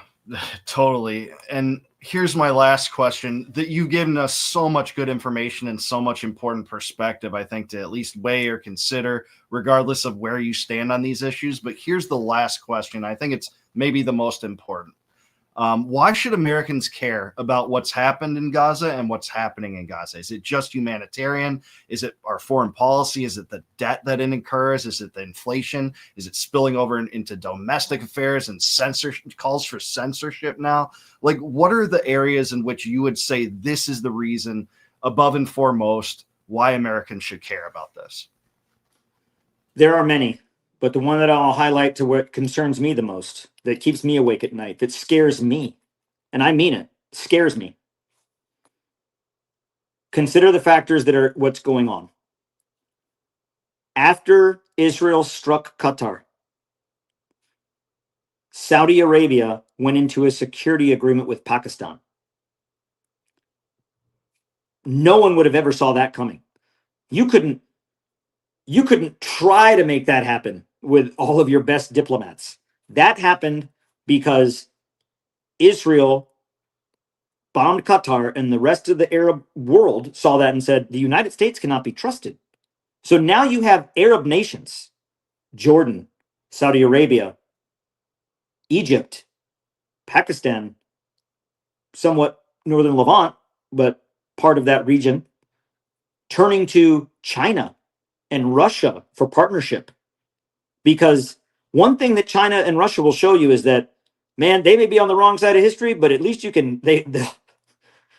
totally. And here's my last question: that you've given us so much good information and so much important perspective, I think, to at least weigh or consider, regardless of where you stand on these issues. But here's the last question. I think it's maybe the most important. Why should Americans care about what's happened in Gaza and what's happening in Gaza? Is it just humanitarian? Is it our foreign policy? Is it the debt that it incurs? Is it the inflation? Is it spilling over into domestic affairs and calls for censorship now? Like, what are the areas in which you would say this is the reason, above and foremost, why Americans should care about this? There are many, but the one that I'll highlight to what concerns me the most, that keeps me awake at night, that scares me, and I mean it, scares me. Consider the factors that are what's going on. After Israel struck Qatar, Saudi Arabia went into a security agreement with Pakistan. No one would have ever saw that coming. You couldn't try to make that happen with all of your best diplomats. That happened because Israel bombed Qatar, and the rest of the Arab world saw that and said, the United States cannot be trusted. So now you have Arab nations, Jordan, Saudi Arabia, Egypt, Pakistan, somewhat northern Levant, but part of that region, turning to China and Russia for partnership. Because one thing that China and Russia will show you is that, man, they may be on the wrong side of history, but at least you can,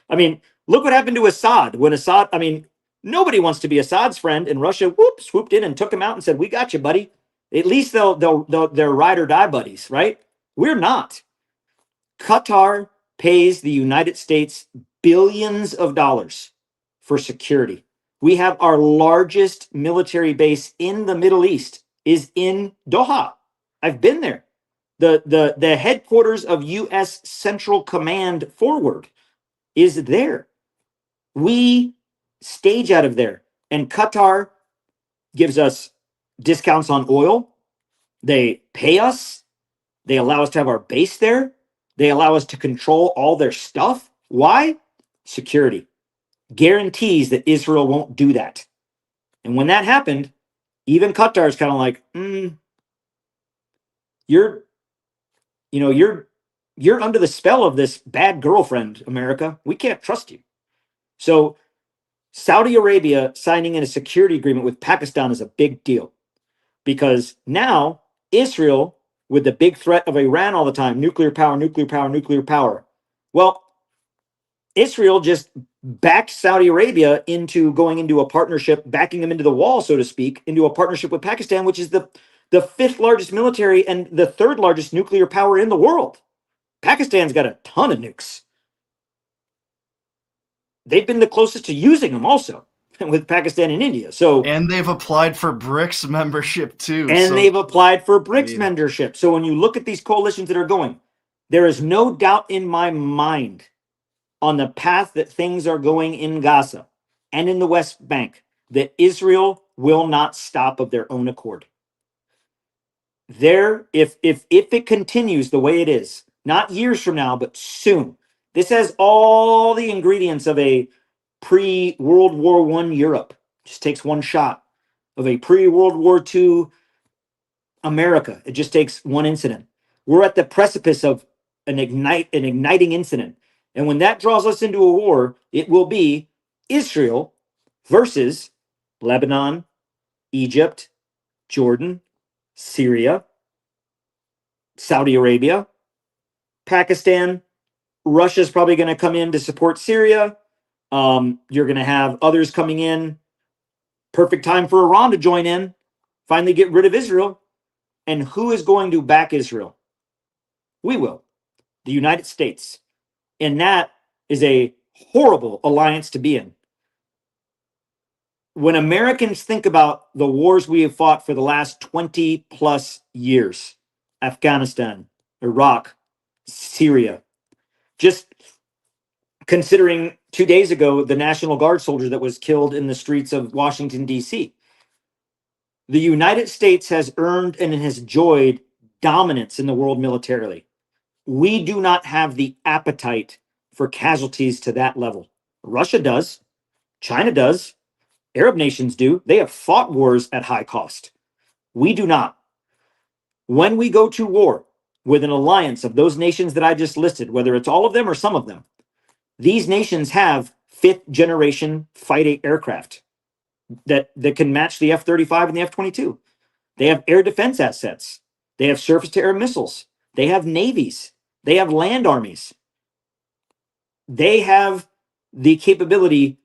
I mean, look what happened to Assad. When Assad, I mean, nobody wants to be Assad's friend, and Russia, swooped in and took him out and said, we got you, buddy. At least they're ride or die buddies, right? We're not. Qatar pays the United States billions of dollars for security. We have our largest military base in the Middle East is in Doha. I've been there. The headquarters of U.S. Central Command Forward is there. We stage out of there, and Qatar gives us discounts on oil. They pay us. They allow us to have our base there. They allow us to control all their stuff. Why? Security. Guarantees that Israel won't do that. And when that happened, even Qatar is kind of like, you're under the spell of this bad girlfriend, America. We can't trust you. So Saudi Arabia signing in a security agreement with Pakistan is a big deal, because now Israel, with the big threat of Iran all the time, nuclear power, nuclear power, nuclear power. Well, Israel just backed Saudi Arabia into going into a partnership, backing them into the wall, so to speak, into a partnership with Pakistan, which is the fifth largest military and the third largest nuclear power in the world. Pakistan's got a ton of nukes. They've been the closest to using them also with Pakistan and India. And they've applied for BRICS membership too. They've applied for BRICS membership. So when you look at these coalitions that are going, there is no doubt in my mind on the path that things are going in Gaza and in the West Bank, that Israel will not stop of their own accord. If it continues the way it is, not years from now, but soon, this has all the ingredients of a pre-World War I Europe. Just takes one shot. Of a pre-World War II America. It just takes one incident. We're at the precipice of an igniting incident. And when that draws us into a war, it will be Israel versus Lebanon, Egypt, Jordan, Syria, Saudi Arabia, Pakistan. Russia's probably going to come in to support Syria. You're going to have others coming in. Perfect time for Iran to join in, finally get rid of Israel. And who is going to back Israel? We will. The United States. And that is a horrible alliance to be in. when Americans think about the wars we have fought for the last 20 plus years, Afghanistan, Iraq, Syria, just considering 2 days ago, the National Guard soldier that was killed in the streets of Washington, D.C., the United States has earned and has enjoyed dominance in the world militarily. We do not have the appetite for casualties to that level. Russia does. China does. Arab nations do. They have fought wars at high cost. We do not. When we go to war with an alliance of those nations that I just listed, whether it's all of them or some of them, these nations have fifth generation fighting aircraft that can match the F-35 and the F-22. They have air defense assets. They have surface to air missiles. They have navies. They have land armies. They have the capability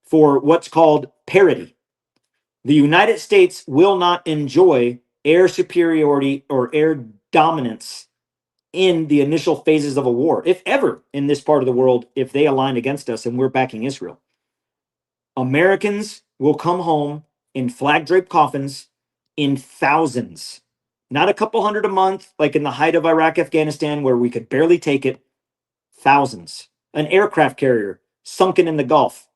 for what's called parity. The United States will not enjoy air superiority or air dominance in the initial phases of a war, if ever, in this part of the world, if they align against us and we're backing Israel. Americans will come home in flag-draped coffins in thousands, not a couple hundred a month, like in the height of Iraq, Afghanistan, where we could barely take it. Thousands. An aircraft carrier sunken in the Gulf,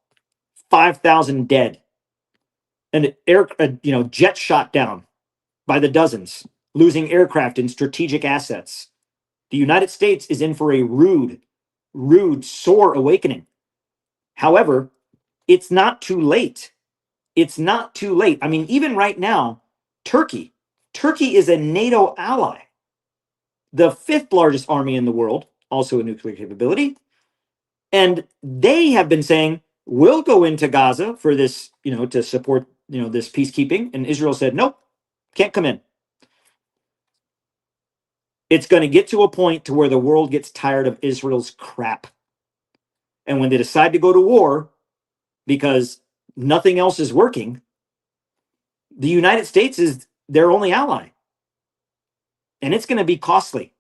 5,000 dead. An jet shot down by the dozens, losing aircraft and strategic assets. The United States is in for a rude, sore awakening. However, it's not too late. It's not too late. I mean, even right now, Turkey is a NATO ally. The fifth largest army in the world, also a nuclear capability. And they have been saying, we'll go into Gaza for this, to support, this peacekeeping. And Israel said, nope, can't come in. It's going to get to a point to where the world gets tired of Israel's crap. And when they decide to go to war, because nothing else is working, the United States is their only ally. And it's going to be costly.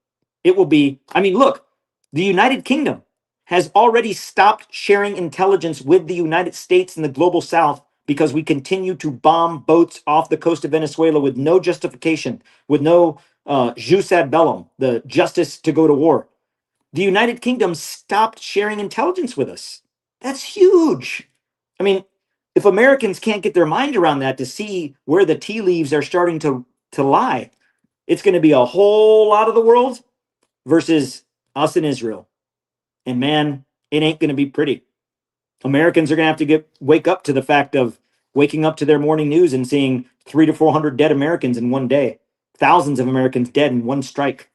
It will be, look, the United Kingdom has already stopped sharing intelligence with the United States and the global South because we continue to bomb boats off the coast of Venezuela with no justification, with no jus ad bellum, the justice to go to war. The United Kingdom stopped sharing intelligence with us. That's huge. If Americans can't get their mind around that to see where the tea leaves are starting to lie, it's going to be a whole lot of the world versus us in Israel. And man, it ain't going to be pretty. Americans are going to have to wake up to the fact of waking up to their morning news and seeing 300 to 400 dead Americans in one day, thousands of Americans dead in one strike,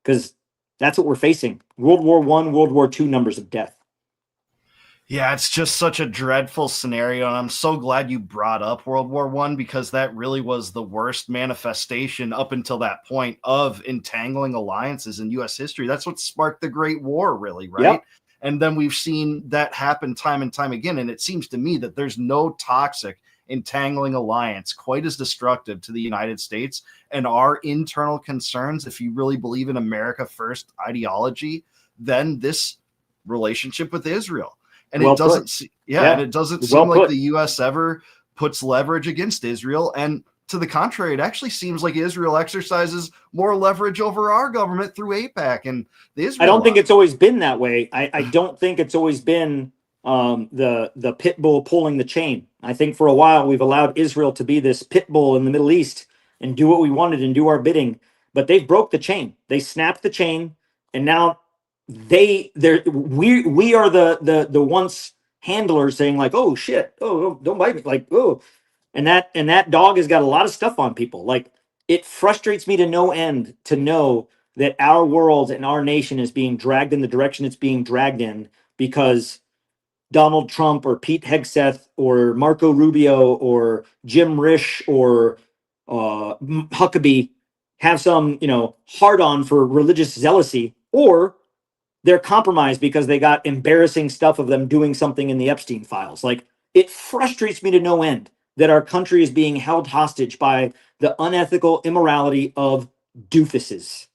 because that's what we're facing. World War I, World War II numbers of death. Yeah, it's just such a dreadful scenario, and I'm so glad you brought up World War I, because that really was the worst manifestation up until that point of entangling alliances in U.S. history. That's what sparked the Great War, really, right? Yep. And then we've seen that happen time and time again, and it seems to me that there's no toxic entangling alliance quite as destructive to the United States and our internal concerns, if you really believe in America first ideology, than this relationship with Israel. And it doesn't seem like the U.S. ever puts leverage against Israel. And to the contrary, it actually seems like Israel exercises more leverage over our government through AIPAC and the Israel. I don't think it's always been that way. I don't think it's always been the pit bull pulling the chain. I think for a while we've allowed Israel to be this pit bull in the Middle East and do what we wanted and do our bidding. But they've broke the chain. They snapped the chain, and now we are the once handlers saying like, oh shit, oh don't bite me, like, oh, and that dog has got a lot of stuff on people. Like, it frustrates me to no end to know that our world and our nation is being dragged in the direction it's being dragged in because Donald Trump or Pete Hegseth or Marco Rubio or Jim Risch or Huckabee have some hard on for religious zealousy, or they're compromised because they got embarrassing stuff of them doing something in the Epstein files. Like, it frustrates me to no end that our country is being held hostage by the unethical immorality of doofuses.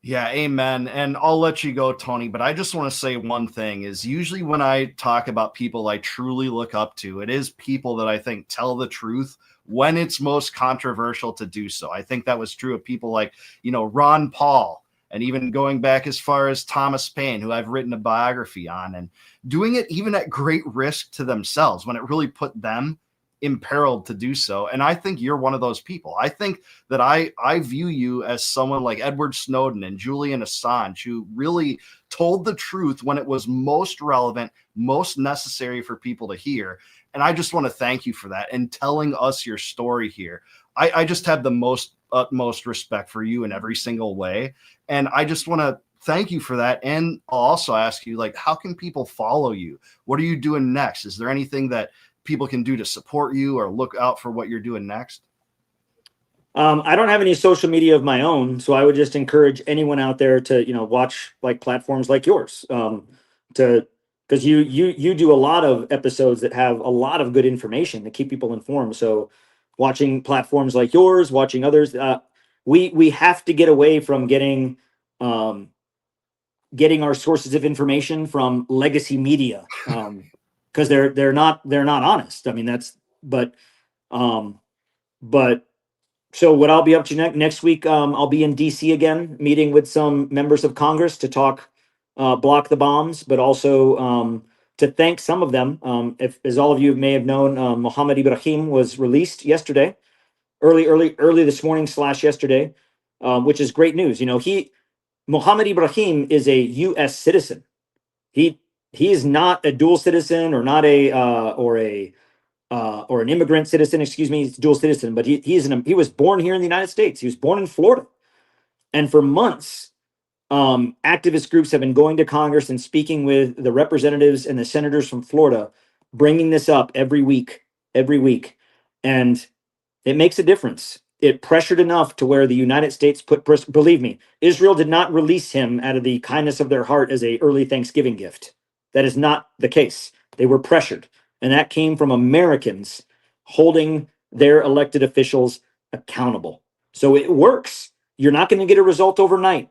Yeah, amen. And I'll let you go, Tony, but I just want to say one thing is usually when I talk about people I truly look up to, it is people that I think tell the truth when it's most controversial to do so. I think that was true of people like, Ron Paul, and even going back as far as Thomas Paine, who I've written a biography on, and doing it even at great risk to themselves when it really put them imperiled to do so. And I think you're one of those people. I think that I view you as someone like Edward Snowden and Julian Assange, who really told the truth when it was most relevant, most necessary for people to hear. And I just want to thank you for that and telling us your story here. I just have the utmost respect for you in every single way. And I just want to thank you for that. And I'll also ask you, like, how can people follow you? What are you doing next? Is there anything that people can do to support you or look out for what you're doing next? I don't have any social media of my own, so I would just encourage anyone out there to, watch like platforms like yours, because you do a lot of episodes that have a lot of good information to keep people informed. So watching platforms like yours, watching others, we have to get away from getting our sources of information from legacy media, because they're not honest. I mean, but so what I'll be up to next week, I'll be in DC again, meeting with some members of Congress to talk block the bombs, but also to thank some of them. As all of you may have known, Mohammed Ibrahim was released yesterday, early this morning / yesterday, which is great news. Mohammed Ibrahim is a U.S. citizen. He is not a dual citizen or not or an immigrant citizen. Excuse me, he's a dual citizen, but he was born here in the United States. He was born in Florida, and for months, activist groups have been going to Congress and speaking with the representatives and the senators from Florida, bringing this up every week, and it makes a difference. It pressured enough to where the United States believe me, Israel did not release him out of the kindness of their heart as a early Thanksgiving gift. That is not the case. They were pressured. And that came from Americans holding their elected officials accountable. So it works. You're not going to get a result overnight,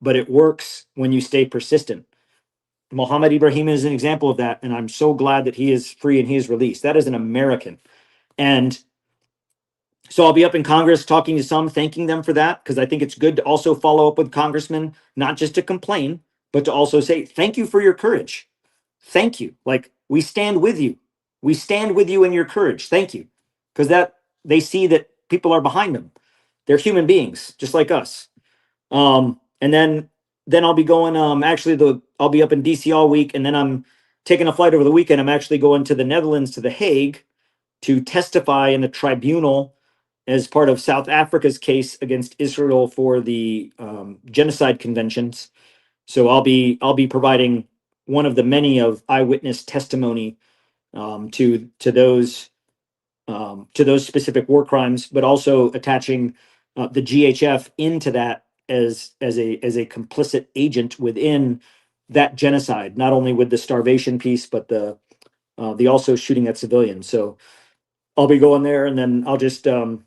but it works when you stay persistent. Mohammed Ibrahim is an example of that. And I'm so glad that he is free and he is released. That is an American. And so I'll be up in Congress talking to some, thanking them for that, because I think it's good to also follow up with congressmen, not just to complain, but to also say, thank you for your courage. Thank you. Like, we stand with you. We stand with you in your courage. Thank you. Because that they see that people are behind them. They're human beings, just like us. And then I'll be going, I'll be up in DC all week, and then I'm taking a flight over the weekend. I'm actually going to the Netherlands, to The Hague, to testify in a tribunal as part of South Africa's case against Israel for the genocide conventions. So I'll be providing one of the many of eyewitness testimony to those specific war crimes, but also attaching the GHF into that as a complicit agent within that genocide, not only with the starvation piece, but the also shooting at civilians. So I'll be going there, and then I'll just I'll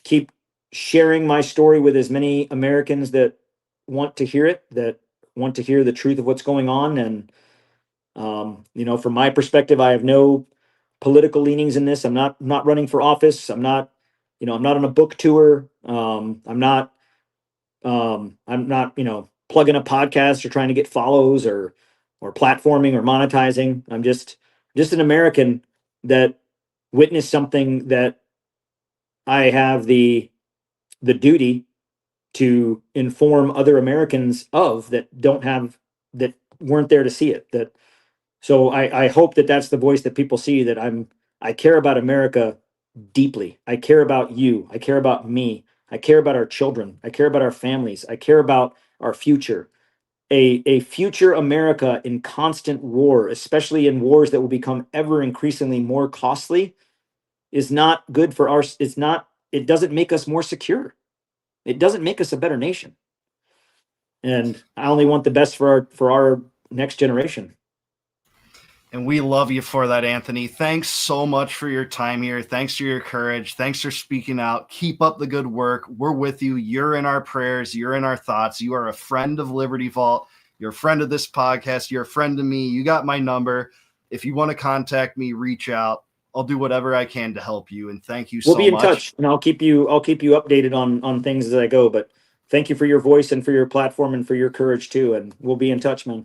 keep sharing my story with as many Americans that want to hear it, that want to hear the truth of what's going on. And from my perspective, I have no political leanings in this. I'm not running for office. I'm not on a book tour. I'm not plugging a podcast or trying to get follows or platforming or monetizing. I'm just an American that witnessed something that I have the duty to inform other Americans of, that weren't there to see it. So I hope that that's the voice that people see, that I care about America deeply. I care about you. I care about me. I care about our children. I care about our families. I care about our future. A future America in constant war, especially in wars that will become ever increasingly more costly, is not good for it doesn't make us more secure. It doesn't make us a better nation. And I only want the best for our next generation. And we love you for that, Anthony. Thanks so much for your time here. Thanks for your courage. Thanks for speaking out. Keep up the good work. We're with you. You're in our prayers. You're in our thoughts. You are a friend of Liberty Vault. You're a friend of this podcast. You're a friend to me. You got my number. If you want to contact me, reach out. I'll do whatever I can to help you. And thank you so much. We'll be in touch, and I'll keep you updated on things as I go. But thank you for your voice and for your platform and for your courage too. And we'll be in touch, man.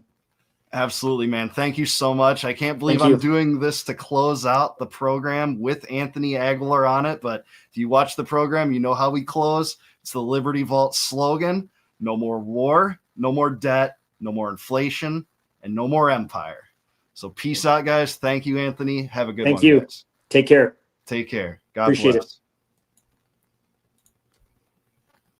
Absolutely, man. Thank you so much. I can't believe I'm doing this to close out the program with Anthony Aguilar on it. But if you watch the program, you know how we close. It's the Liberty Vault slogan: no more war, no more debt, no more inflation, and no more empire. So peace out, guys. Thank you, Anthony. Have a good one. Thank you. Guys. Take care. Take care. God Appreciate bless. it.